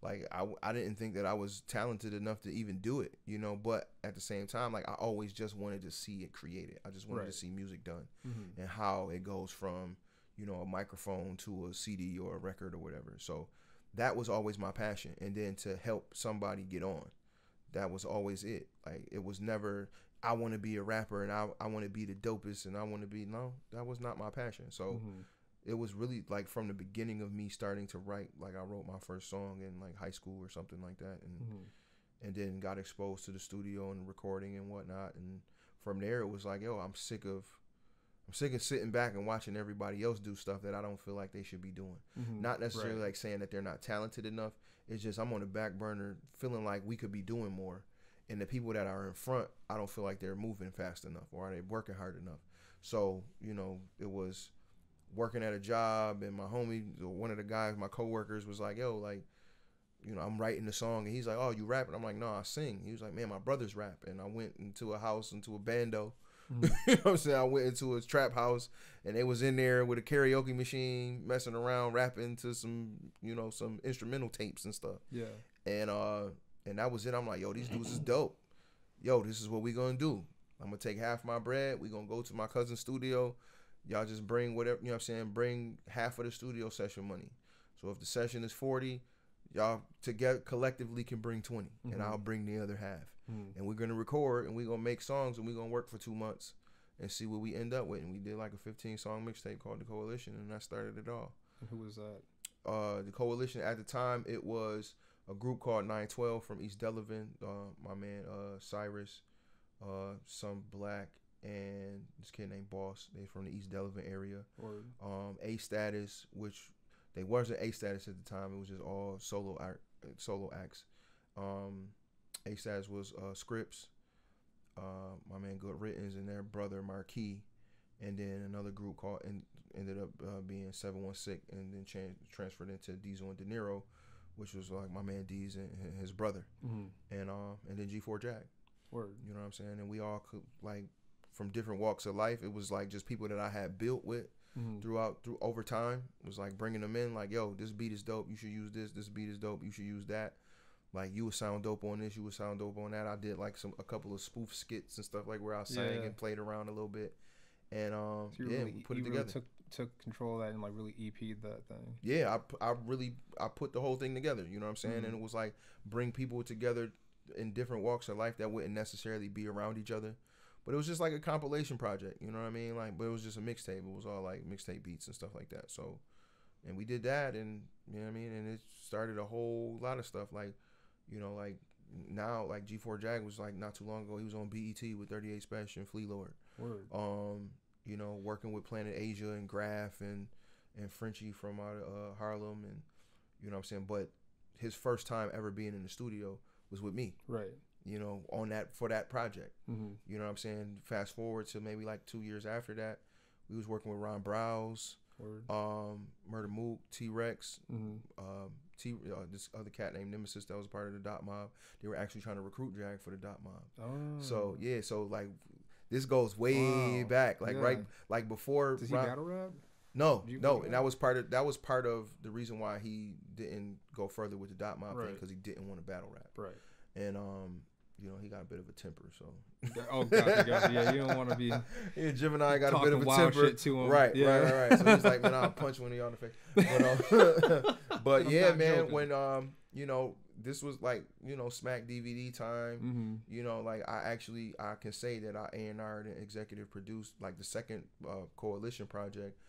Speaker 2: Like I didn't think that I was talented enough to even do it, you know, but at the same time, like I always just wanted to see it created. I just wanted to see music done and how it goes from, you know, a microphone to a CD or a record or whatever. So that was always my passion. And then to help somebody get on, that was always it. Like it was never, I want to be a rapper and I want to be the dopest and I want to be, no, that was not my passion. So it was really like from the beginning of me starting to write. Like I wrote my first song in like high school or something like that, and then got exposed to the studio and recording and whatnot. And from there, it was like, yo, I'm sick of sitting back and watching everybody else do stuff that I don't feel like they should be doing. Not necessarily like saying that they're not talented enough. It's just I'm on the back burner, feeling like we could be doing more. And the people that are in front, I don't feel like they're moving fast enough or are they working hard enough. So you know, it was working at a job, and my homie, one of the guys, my coworkers, was like, yo, like, you know, I'm writing the song, and he's like, oh, you rapping? I'm like, no, I sing. He was like, man, my brothers rap. And I went into a house, into a bando. You know what I'm saying? I went into a trap house, and they was in there with a karaoke machine, messing around, rapping to some, you know, some instrumental tapes and stuff. Yeah. And that was it. I'm like, yo, these dudes is dope. Yo, this is what we gonna do. I'm gonna take half my bread. We gonna go to my cousin's studio. Y'all just bring whatever, you know what I'm saying, bring half of the studio session money. So if the session is 40, y'all together collectively can bring 20, and I'll bring the other half. And we're going to record, and we're going to make songs, and we're going to work for 2 months and see what we end up with. And we did like a 15-song mixtape called The Coalition, and that started it all.
Speaker 1: And who was that?
Speaker 2: The Coalition, at the time, it was a group called 912 from East Delavan. My man Cyrus, some Black, and this kid named Boss. They from the East Delavan area. A Status, which they wasn't A Status at the time. It was just all solo acts. A Status was Scripps, my man Good Rittens, and their brother Marquis, and then another group called ended up being 716, and then transferred into Diesel and De Niro, which was like my man D's and his brother, and then G4 Jag.
Speaker 1: Word.
Speaker 2: You know what I'm saying? And we all could, like, from different walks of life. It was like just people that I had built with through over time. It was like bringing them in, like, yo, this beat is dope, you should use this. This beat is dope, you should use that. Like, you would sound dope on this, you would sound dope on that. I did like a couple of spoof skits and stuff, like where I sang and played around a little bit. And
Speaker 1: so we put it together. Really took control of that and like really EP'd that thing.
Speaker 2: Yeah, I put the whole thing together, you know what I'm saying? And it was like bring people together in different walks of life that wouldn't necessarily be around each other. But it was just like a compilation project, you know what I mean? Like, but it was just a mixtape. It was all like mixtape beats and stuff like that. So, and we did that, and you know what I mean? And it started a whole lot of stuff. Like, you know, like now, like G4 Jag was like not too long ago. He was on BET with 38 Special and Flea Lord. Word. You know, working with Planet Asia and Graph and Frenchie from out of Harlem, and you know what I'm saying? But his first time ever being in the studio was with me. Right. You know, for that project. You know what I'm saying? Fast forward to maybe like 2 years after that, we was working with Ron Browse, Murder Mook, T-Rex, this other cat named Nemesis that was part of the Dot Mob. They were actually trying to recruit Jag for the Dot Mob. Oh. So so like this goes way back, like right, like before.
Speaker 1: Does he battle rap?
Speaker 2: No, and that was part of the reason why he didn't go further with the Dot Mob thing, because he didn't want to battle rap.
Speaker 1: Right.
Speaker 2: And you know, he got a bit of a temper, so.
Speaker 1: Oh, gotcha. Yeah, you don't want to be.
Speaker 2: Yeah, Gemini got a bit of a temper.
Speaker 1: Shit to him.
Speaker 2: Right. So he's like, man, I'll punch one of y'all in the face. But yeah, man, joking. When you know, this was like, you know, Smack DVD time. You know, like I can say that I A&R'd and executive produced like the second Coalition project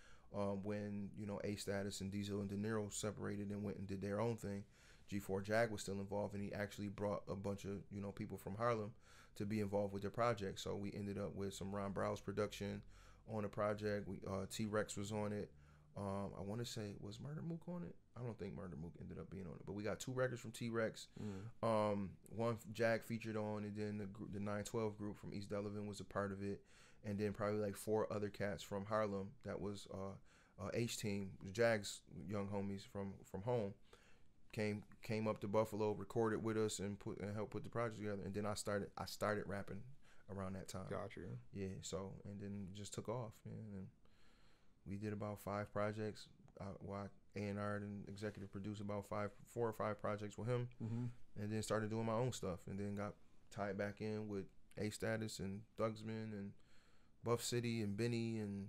Speaker 2: when, you know, A-Status and Diesel and De Niro separated and went and did their own thing. G4 Jag was still involved, and he actually brought a bunch of, you know, people from Harlem to be involved with their project. So we ended up with some Ron Browse production on the project. We T-Rex was on it. I want to say, was Murder Mook on it? I don't think Murder Mook ended up being on it, but we got 2 records from T-Rex. One Jag featured on, and then the 912 group from East Delavan was a part of it, and then probably like 4 other cats from Harlem. That was H-Team, Jag's young homies from home. Came up to Buffalo, recorded with us, and helped put the project together. And then I started rapping around that time.
Speaker 1: Got you.
Speaker 2: Yeah. So, and then it just took off, man. And we did about 5 projects. I A&R'd and executive produced about 4 or 5 projects with him, and then started doing my own stuff. And then got tied back in with A-Status and Thugsman and Buff City and Benny, and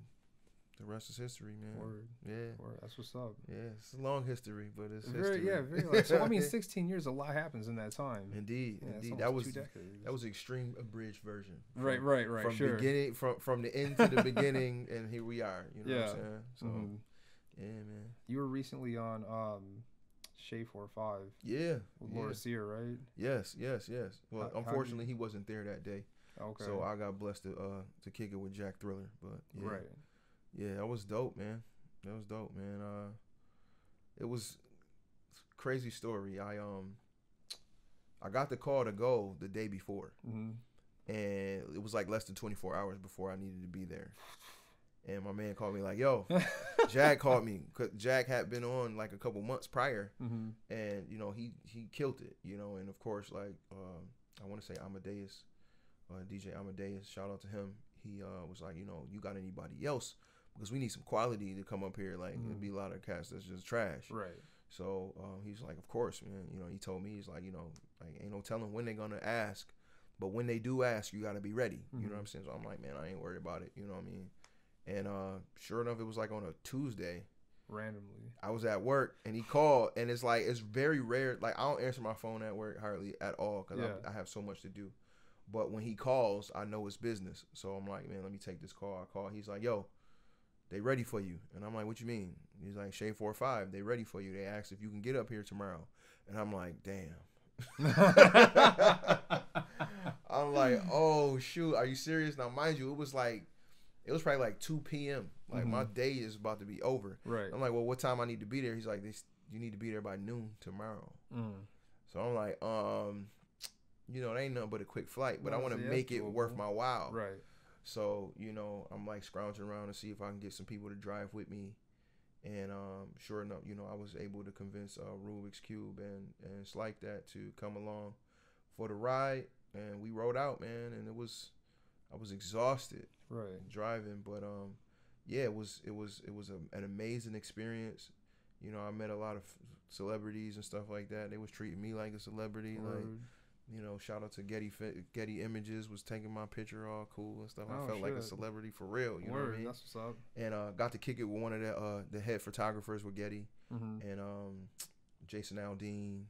Speaker 2: the rest is history, man.
Speaker 1: Word.
Speaker 2: Yeah.
Speaker 1: Word. That's what's up.
Speaker 2: Yeah, it's a long history, but it's
Speaker 1: very,
Speaker 2: history.
Speaker 1: Yeah, very long. So, I mean, 16 years, a lot happens in that time.
Speaker 2: Indeed,
Speaker 1: yeah,
Speaker 2: indeed. That was the extreme abridged version.
Speaker 1: Right.
Speaker 2: From
Speaker 1: sure.
Speaker 2: beginning, from the end to the beginning, and here we are. You know what I'm saying? So, yeah, man.
Speaker 1: You were recently on Shay 45.
Speaker 2: Yeah.
Speaker 1: With Laura Sear, right?
Speaker 2: Yes. Well, unfortunately, he wasn't there that day.
Speaker 1: Okay.
Speaker 2: So I got blessed to kick it with Jack Thriller, but yeah.
Speaker 1: Right.
Speaker 2: Yeah, that was dope, man. It was a crazy story. I got the call to go the day before, and it was like less than 24 hours before I needed to be there. And my man called me like, "Yo, Jag called me, cause Jag had been on like a couple months prior, and you know he killed it, you know. And of course, like I want to say Amadeus, DJ Amadeus, shout out to him. He was like, you know, you got anybody else? Because we need some quality to come up here. Like, it'd be a lot of cats that's just trash.
Speaker 1: Right.
Speaker 2: So he's like, of course, man. You know, he told me, he's like, you know, like, ain't no telling when they're going to ask. But when they do ask, you got to be ready. You know what I'm saying? So I'm like, man, I ain't worried about it. You know what I mean? And sure enough, it was like on a Tuesday.
Speaker 1: Randomly.
Speaker 2: I was at work, and he called. And it's like, it's very rare. Like, I don't answer my phone at work hardly at all because I have so much to do. But when he calls, I know it's business. So I'm like, man, let me take this call. I call. He's like, yo, they ready for you. And I'm like, what you mean? He's like, Shay 45, they ready for you. They asked if you can get up here tomorrow. And I'm like, damn. I'm like, oh, shoot, are you serious? Now, mind you, it was probably like 2 p.m. Like, my day is about to be over.
Speaker 1: Right.
Speaker 2: I'm like, well, what time I need to be there? He's like, you need to be there by noon tomorrow. So I'm like, you know, it ain't nothing but a quick flight, but I want to make it worth my while.
Speaker 1: Right.
Speaker 2: So, you know, I'm like scrounging around to see if I can get some people to drive with me. And sure enough, you know, I was able to convince Rubik's Cube and it's like that to come along for the ride. And we rode out, man. And I was exhausted driving. But yeah, it was an amazing experience. You know, I met a lot of celebrities and stuff like that. They was treating me like a celebrity. Like, you know, shout out to Getty Images was taking my picture all cool and stuff. I felt like a celebrity for real. You know what I mean? That's what's up. And got to kick it with one of the head photographers with Getty, and Jason Aldean.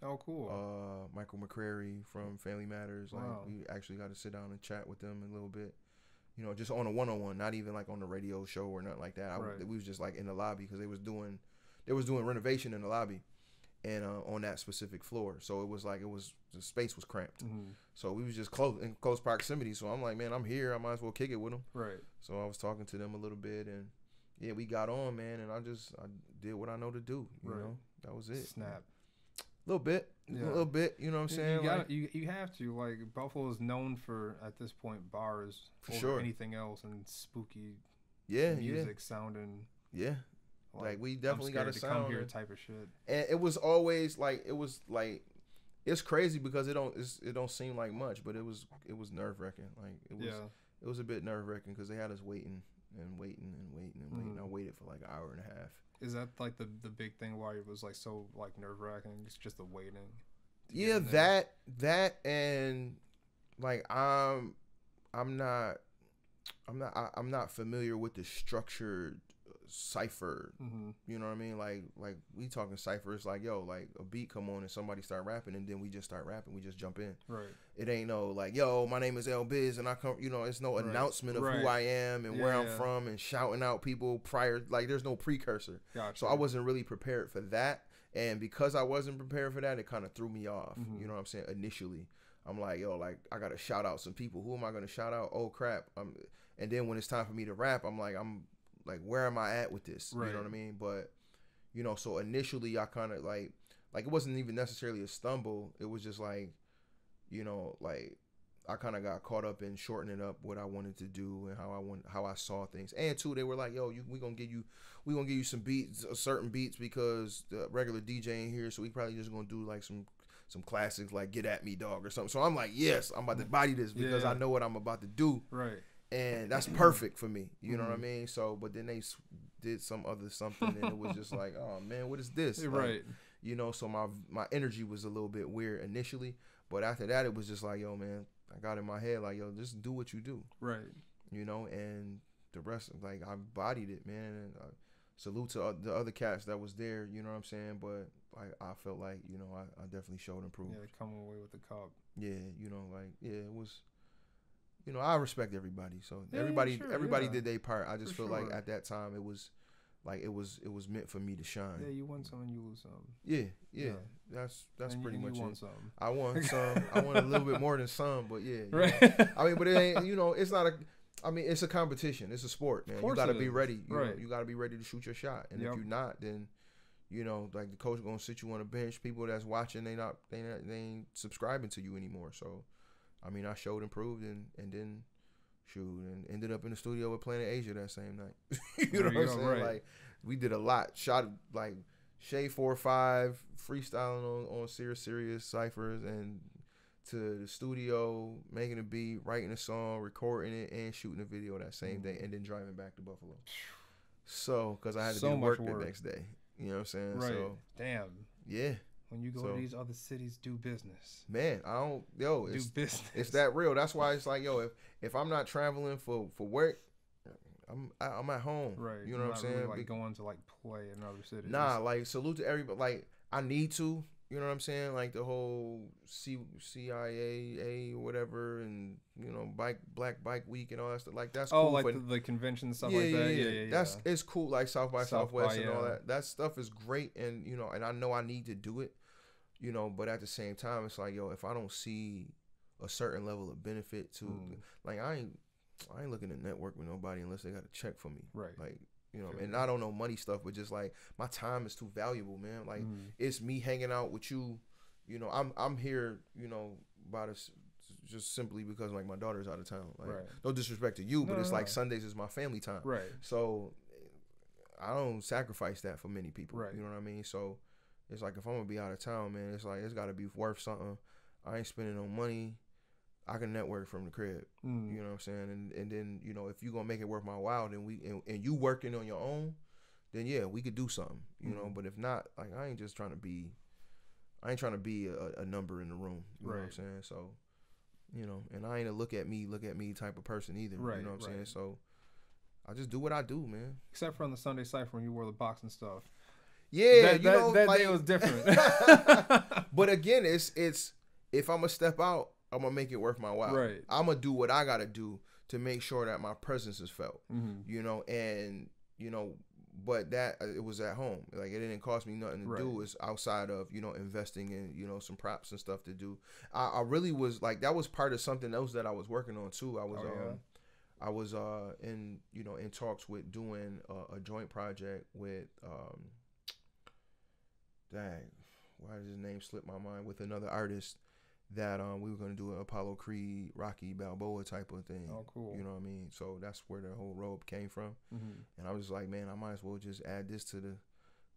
Speaker 1: Oh, cool.
Speaker 2: Michael McCrary from Family Matters. Like, we actually got to sit down and chat with them a little bit. You know, just on a one-on-one, not even like on the radio show or nothing like that. We was just like in the lobby because they was doing renovation in the lobby. And on that specific floor, so it was the space was cramped, so we was just in close proximity. So I'm like, man, I'm here, I might as well kick it with them. Right. So I was talking to them a little bit, and yeah, we got on, man, and I did what I know to do. You know, that was it. Snap. A little bit. You know what I'm saying?
Speaker 1: You have to, like, Buffalo is known for at this point bars
Speaker 2: for
Speaker 1: over
Speaker 2: sure
Speaker 1: anything else and spooky
Speaker 2: music
Speaker 1: sounding
Speaker 2: Like we definitely got a sound
Speaker 1: come here type of shit.
Speaker 2: And it was always like it's crazy because it don't seem like much, but it was nerve wracking. Like it was a bit nerve wracking because they had us waiting and waiting and waiting and waiting. I waited for like an hour and a half.
Speaker 1: Is that like the big thing why it was like so like nerve wracking? It's just the waiting.
Speaker 2: Yeah, that and like I'm not familiar with the structured cipher. You know what I mean? Like we talking ciphers. Like yo, like a beat come on and somebody start rapping and then we just start rapping. We just jump in.
Speaker 1: Right.
Speaker 2: It ain't no like yo, my name is L-Biz and I come. You know, it's no announcement of who I am and where I'm from and shouting out people prior. Like there's no precursor.
Speaker 1: Gotcha.
Speaker 2: So I wasn't really prepared for that. And because I wasn't prepared for that, it kind of threw me off. You know what I'm saying? Initially, I'm like, yo, like I gotta shout out some people. Who am I gonna shout out? Oh crap! And then when it's time for me to rap, I'm like, where am I at with this?
Speaker 1: Right.
Speaker 2: You know what I mean? But you know, so initially, I kind of like it wasn't even necessarily a stumble. It was just like, you know, like I kind of got caught up in shortening up what I wanted to do and how I saw things. And two, they were like, yo, we gonna give you some beats, certain beats because the regular DJ ain't here, so we probably just gonna do like some classics like Get At Me Dog or something. So I'm like, yes, I'm about to body this because I know what I'm about to do.
Speaker 1: Right.
Speaker 2: And that's perfect for me. You know what I mean? So, but then they did some other something and it was just like, oh man, what is this? Like,
Speaker 1: right.
Speaker 2: You know, so my energy was a little bit weird initially, but after that it was just like, yo man, I got in my head like, yo, just do what you do.
Speaker 1: Right.
Speaker 2: You know, and the rest, like I bodied it, man. And salute to the other cats that was there. You know what I'm saying? But I felt like, you know, I definitely showed improvement.
Speaker 1: Yeah, they come away with the cup.
Speaker 2: Yeah, you know, like it was. You know, I respect everybody. So
Speaker 1: Yeah,
Speaker 2: everybody did their part. I just
Speaker 1: For
Speaker 2: feel
Speaker 1: sure.
Speaker 2: like at that time it was meant for me to shine.
Speaker 1: Yeah, you win some and you lose some.
Speaker 2: Yeah. That's
Speaker 1: And
Speaker 2: pretty much
Speaker 1: you won
Speaker 2: it.
Speaker 1: some.
Speaker 2: I won some. I won a little bit more than some, but yeah.
Speaker 1: Right.
Speaker 2: Know. I mean, but it ain't. You know, it's not a. I mean, it's a competition. It's a sport, man. You got to be ready. You know, you got to be ready to shoot your shot. And if you're not, then, you know, like the coach gonna sit you on a bench. People that's watching, they ain't subscribing to you anymore. So, I mean, I showed, improved, and then. And ended up in the studio with Planet Asia that same night. You know what I'm saying?
Speaker 1: Right.
Speaker 2: Like we did a lot. Shot like Shay 4-5 freestyling on serious ciphers and to the studio, making a beat, writing a song, recording it, and shooting a video that same day, and then driving back to Buffalo. So, because I had to do work the next day. You know what I'm saying?
Speaker 1: Right.
Speaker 2: So,
Speaker 1: damn.
Speaker 2: Yeah.
Speaker 1: When you go to these other cities, do business.
Speaker 2: Man, do business. It's that real. That's why it's like, yo, if I'm not traveling for work, I'm at home.
Speaker 1: Right.
Speaker 2: You know what I'm saying?
Speaker 1: Really, like going to like play in other cities.
Speaker 2: Nah, like salute to everybody. Like I need to. You know what I'm saying? Like the whole CIA or whatever, and you know, Black Bike Week and all that stuff. Like that's cool.
Speaker 1: Oh, like the convention stuff like that. Yeah.
Speaker 2: That's it's cool. Like South by Southwest and all that. That stuff is great, and you know, and I know I need to do it. You know, but at the same time, it's like, yo, if I don't see a certain level of benefit to, like, I ain't looking to network with nobody unless they got a check for me.
Speaker 1: Right.
Speaker 2: Like, you know, and I don't know money stuff, but just like my time is too valuable, man. Like it's me hanging out with you. You know, I'm here, you know, just simply because like my daughter's out of town. Like, no disrespect to you, but it's like Sundays is my family time.
Speaker 1: Right.
Speaker 2: So I don't sacrifice that for many people.
Speaker 1: Right.
Speaker 2: You know what I mean? So it's like if I'm gonna be out of town, man, it's like it's gotta be worth something. I ain't spending no money. I can network from the crib. You know what I'm saying? And then, you know, if you gonna make it worth my while, then and you working on your own, then yeah, we could do something. You know, but if not, like I ain't trying to be a number in the room. You know what I'm saying? So, you know, and I ain't a look at me type of person either.
Speaker 1: Right.
Speaker 2: You know what I'm saying? So I just do what I do, man.
Speaker 1: Except for on the Sunday Cypher when you wore the boxing stuff.
Speaker 2: Yeah,
Speaker 1: that
Speaker 2: like,
Speaker 1: day was different.
Speaker 2: But again, it's if I'm gonna step out, I'm gonna make it worth my while.
Speaker 1: Right.
Speaker 2: I'm gonna do what I gotta do to make sure that my presence is felt. You know, and you know, but that it was at home. Like it didn't cost me nothing to do. It's outside of, you know, investing in, you know, some props and stuff to do. I really was like, that was part of something else that I was working on too. I was in, you know, in talks with doing a joint project with dang, why does his name slip my mind, with another artist that we were going to do an Apollo Creed, Rocky Balboa type of thing.
Speaker 1: Oh, cool.
Speaker 2: You know what I mean? So that's where the whole robe came from. And I was just like, man, I might as well just add this to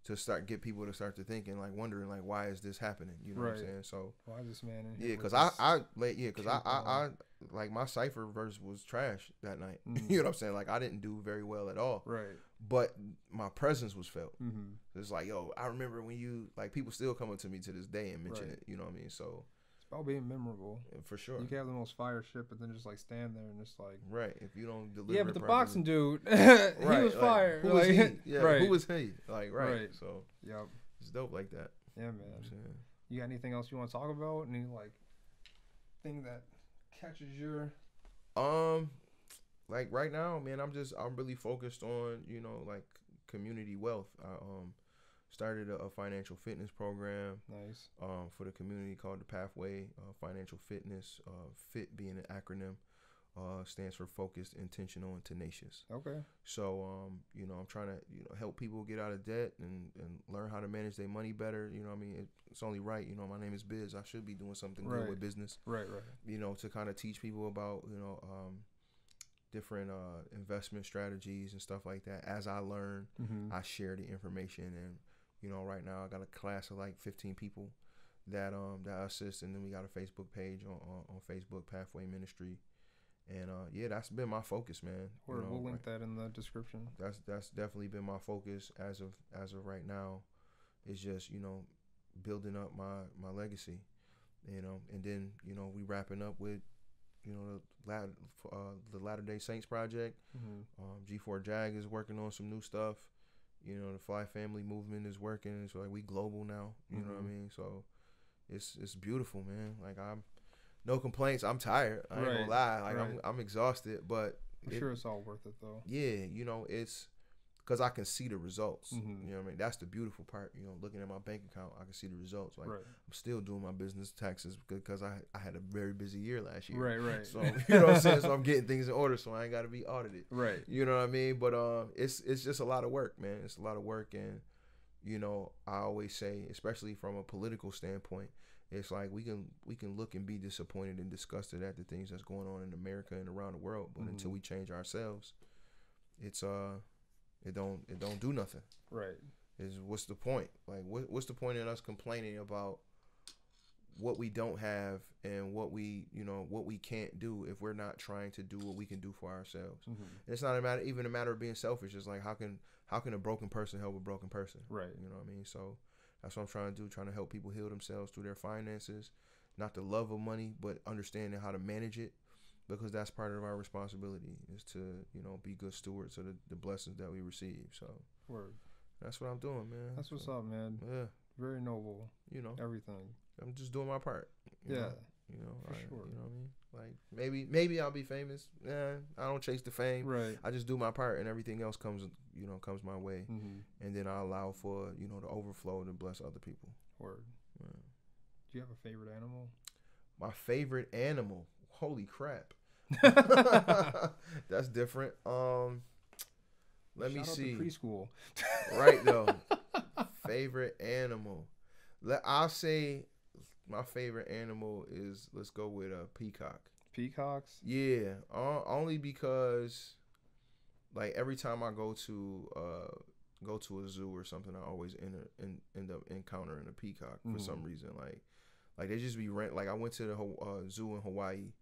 Speaker 2: to start get people to start to thinking, like wondering, like, why is this happening? You know what I'm saying? So
Speaker 1: why is this man in here?
Speaker 2: Yeah, because I like my cipher verse was trash that night. You know what I'm saying? Like I didn't do very well at all.
Speaker 1: Right.
Speaker 2: But my presence was felt. It's like, yo, I remember when you like people still come up to me to this day and mention it. You know what I mean? So
Speaker 1: it's about being memorable.
Speaker 2: For sure.
Speaker 1: You can have the most fire shit, but then just like stand there and just like
Speaker 2: if you don't deliver.
Speaker 1: Yeah, but the
Speaker 2: properly,
Speaker 1: boxing dude, he was fire.
Speaker 2: Who was he? Yeah, who was he? Like So
Speaker 1: yep,
Speaker 2: it's dope like that.
Speaker 1: Yeah, man. You got anything else you want to talk about? Any like thing that catches your
Speaker 2: like right now, man, I'm really focused on, you know, like community wealth. I started a financial fitness program.
Speaker 1: Nice.
Speaker 2: For the community called the Pathway Financial Fitness. FIT being an acronym, stands for focused, intentional, and tenacious.
Speaker 1: Okay.
Speaker 2: So you know, I'm trying to, you know, help people get out of debt and learn how to manage their money better. You know what I mean? It's only right. You know, my name is Biz. I should be doing something good with business. Right. You know, to kind of teach people about, you know, different investment strategies and stuff like that. As I learn, I share the information. And you know, right now I got a class of like 15 people that I assist, and then we got a Facebook page on Facebook, Pathway Ministry. And yeah, that's been my focus, man.
Speaker 1: We'll link that in the description.
Speaker 2: That's definitely been my focus as of right now. It's just, you know, building up my legacy, you know, and then, you know, we wrapping up with, you know, the Latter-day Saints project. G4 Jag is working on some new stuff. You know, the Fly Family movement is working. So like we global now. You know what I mean? So it's beautiful, man. Like no complaints. I'm tired. I ain't gonna lie. Like I'm exhausted, but
Speaker 1: I'm sure it's all worth it though.
Speaker 2: Yeah, you know, it's because I can see the results. You know what I mean? That's the beautiful part. You know, looking at my bank account, I can see the results. Like I'm still doing my business taxes because I had a very busy year last year. Right. So you know what I'm saying? So I'm getting things in order, so I ain't got to be audited. Right. You know what I mean? But it's just a lot of work, man. It's a lot of work, and you know, I always say, especially from a political standpoint, it's like we can look and be disappointed and disgusted at the things that's going on in America and around the world, but until we change ourselves, it's it don't do nothing. Right. What's the point? Like what's the point in us complaining about what we don't have and what we can't do if we're not trying to do what we can do for ourselves? It's not even a matter of being selfish. It's like how can a broken person help a broken person? Right. You know what I mean? So that's what I'm trying to do, trying to help people heal themselves through their finances, not the love of money, but understanding how to manage it, because that's part of our responsibility, is to, you know, be good stewards of the blessings that we receive. So that's what I'm doing, man.
Speaker 1: That's what's up, man. Yeah. Very noble. You know. Everything.
Speaker 2: I'm just doing my part. You know? You know,
Speaker 1: for sure.
Speaker 2: You know what I mean? Like maybe I'll be famous. I don't chase the fame. Right. I just do my part, and everything else comes my way, and then I allow for, you know, the overflow to bless other people.
Speaker 1: Word. Yeah. Do you have a favorite animal?
Speaker 2: My favorite animal. Holy crap. That's different. Let me see.
Speaker 1: Preschool.
Speaker 2: Right though. Favorite animal. I'll say my favorite animal is, let's go with a peacock.
Speaker 1: Peacocks?
Speaker 2: Yeah. Only because, like, every time I go to a zoo or something, I always end up encountering a peacock for some reason. Like they just be like I went to the zoo in Hawaii.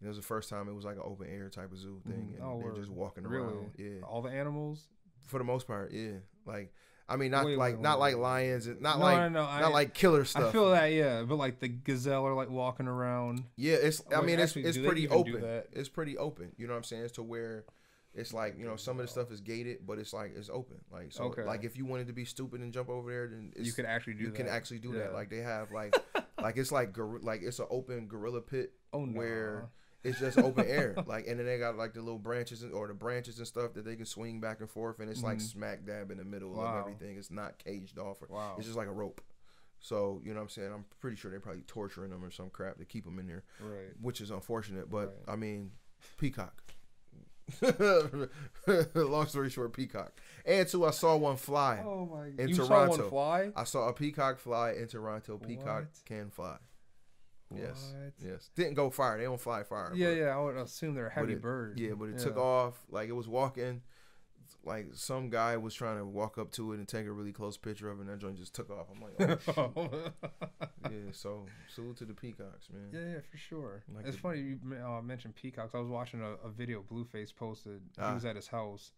Speaker 2: And it was the first time it was like an open air type of zoo thing, and they're just walking around. Yeah.
Speaker 1: All the animals?
Speaker 2: For the most part, yeah. Like, I mean, not like lions, and not like killer stuff.
Speaker 1: I feel that, yeah, but like the gazelle are like walking around.
Speaker 2: Yeah, it's pretty open. It's pretty open. You know what I'm saying? It's to where it's like, you know, some of the stuff is gated, but it's like it's open. Like, so like if you wanted to be stupid and jump over there, then
Speaker 1: you could actually do that.
Speaker 2: You can actually do that. Like they have like it's like it's an open gorilla pit where it's just open air, like, and then they got like the little branches or the branches and stuff that they can swing back and forth, and it's like smack dab in the middle of everything. It's not caged off. It's just like a rope. So, you know what I'm saying? I'm pretty sure they're probably torturing them or some crap to keep them in there, which is unfortunate. But I mean, peacock. Long story short, peacock. And too, I saw one fly in Toronto.
Speaker 1: Saw one fly?
Speaker 2: I saw a peacock fly in Toronto. Peacock can fly. Yes. Didn't go far. They don't fly far.
Speaker 1: Yeah. I would assume they're a heavy bird.
Speaker 2: Yeah, but it took off. Like, it was walking like some guy was trying to walk up to it and take a really close picture of it, and that joint just took off. I'm like, oh, shit. Yeah, so salute to the peacocks, man.
Speaker 1: Yeah, for sure.
Speaker 2: Like
Speaker 1: it's funny you mentioned peacocks. I was watching a video Blueface posted. He was at his house,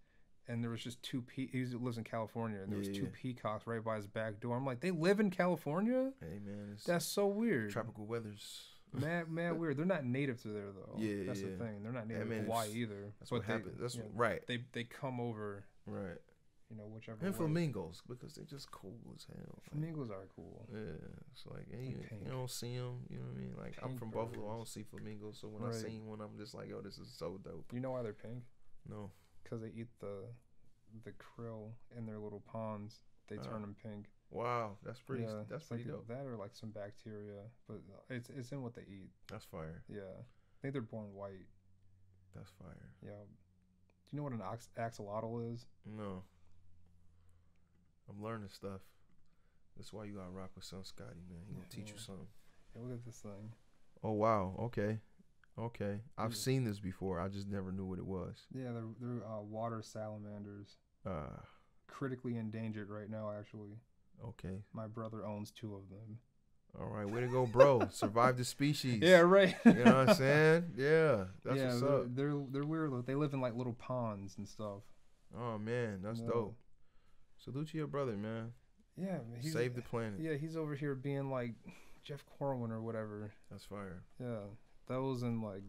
Speaker 1: and there was just he lives in California, and there was 2 peacocks right by his back door. I'm like, they live in California?
Speaker 2: Hey, man.
Speaker 1: That's so weird.
Speaker 2: Tropical weathers.
Speaker 1: Mad weird. They're not native to there though.
Speaker 2: Yeah,
Speaker 1: that's the thing. They're not native to Hawaii either.
Speaker 2: That's what happens. That's right.
Speaker 1: They come over.
Speaker 2: Right.
Speaker 1: You know, whichever.
Speaker 2: And
Speaker 1: way.
Speaker 2: Flamingos, because they're just cool as hell.
Speaker 1: Flamingos are cool.
Speaker 2: Yeah, it's like you don't see them. You know what I mean? Like I'm from Buffalo, I don't see flamingos. So when I seen one, I'm just like, yo, this is so dope.
Speaker 1: You know why they're pink?
Speaker 2: No.
Speaker 1: Because they eat the krill in their little ponds. They turn them pink.
Speaker 2: Wow, that's pretty. Yeah, that's pretty dope.
Speaker 1: That or like some bacteria, but it's in what they eat.
Speaker 2: That's fire.
Speaker 1: Yeah, I think they're born white.
Speaker 2: That's fire.
Speaker 1: Yeah. Do you know what an axolotl is?
Speaker 2: No. I'm learning stuff. That's why you gotta rock with Son Scotty, man. He gonna teach you something.
Speaker 1: Hey, look at this thing.
Speaker 2: Oh wow. Okay. I've seen this before. I just never knew what it was.
Speaker 1: Yeah, they're water salamanders. Critically endangered right now, actually.
Speaker 2: Okay.
Speaker 1: My brother owns 2 of them.
Speaker 2: All right, way to go, bro. Survive the species.
Speaker 1: Yeah, right.
Speaker 2: You know what I'm saying? Yeah, that's what's up.
Speaker 1: They're weird. They live in like little ponds and stuff.
Speaker 2: Oh man, that's dope. Salute to your brother, man.
Speaker 1: Yeah,
Speaker 2: save the planet.
Speaker 1: Yeah, he's over here being like Jeff Corwin or whatever.
Speaker 2: That's fire.
Speaker 1: Yeah, those and like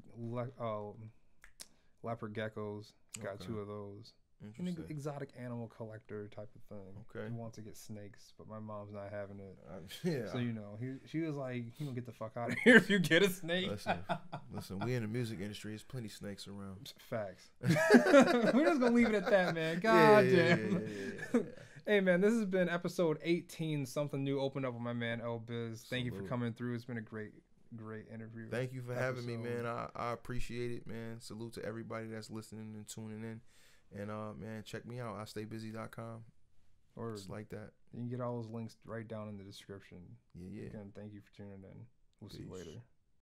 Speaker 1: leopard geckos. Got 2 of those. An exotic animal collector type of thing.
Speaker 2: Okay.
Speaker 1: He wants to get snakes, but my mom's not having it.
Speaker 2: Yeah.
Speaker 1: So she was like, "You gonna get the fuck out of here if you get a snake."
Speaker 2: Listen. We in the music industry. There's plenty of snakes around.
Speaker 1: Facts. We're just gonna leave it at that, man. God damn. Yeah. Hey, man, this has been episode 18. Something new opened up with my man L-Biz. Thank you for coming through. It's been a great interview.
Speaker 2: Thank you for having me, man. I appreciate it, man. Salute to everybody that's listening and tuning in. And man, check me out, IStayBusy.com. Or just like that.
Speaker 1: You can get all those links right down in the description.
Speaker 2: Yeah.
Speaker 1: Again, thank you for tuning in. We'll see you later.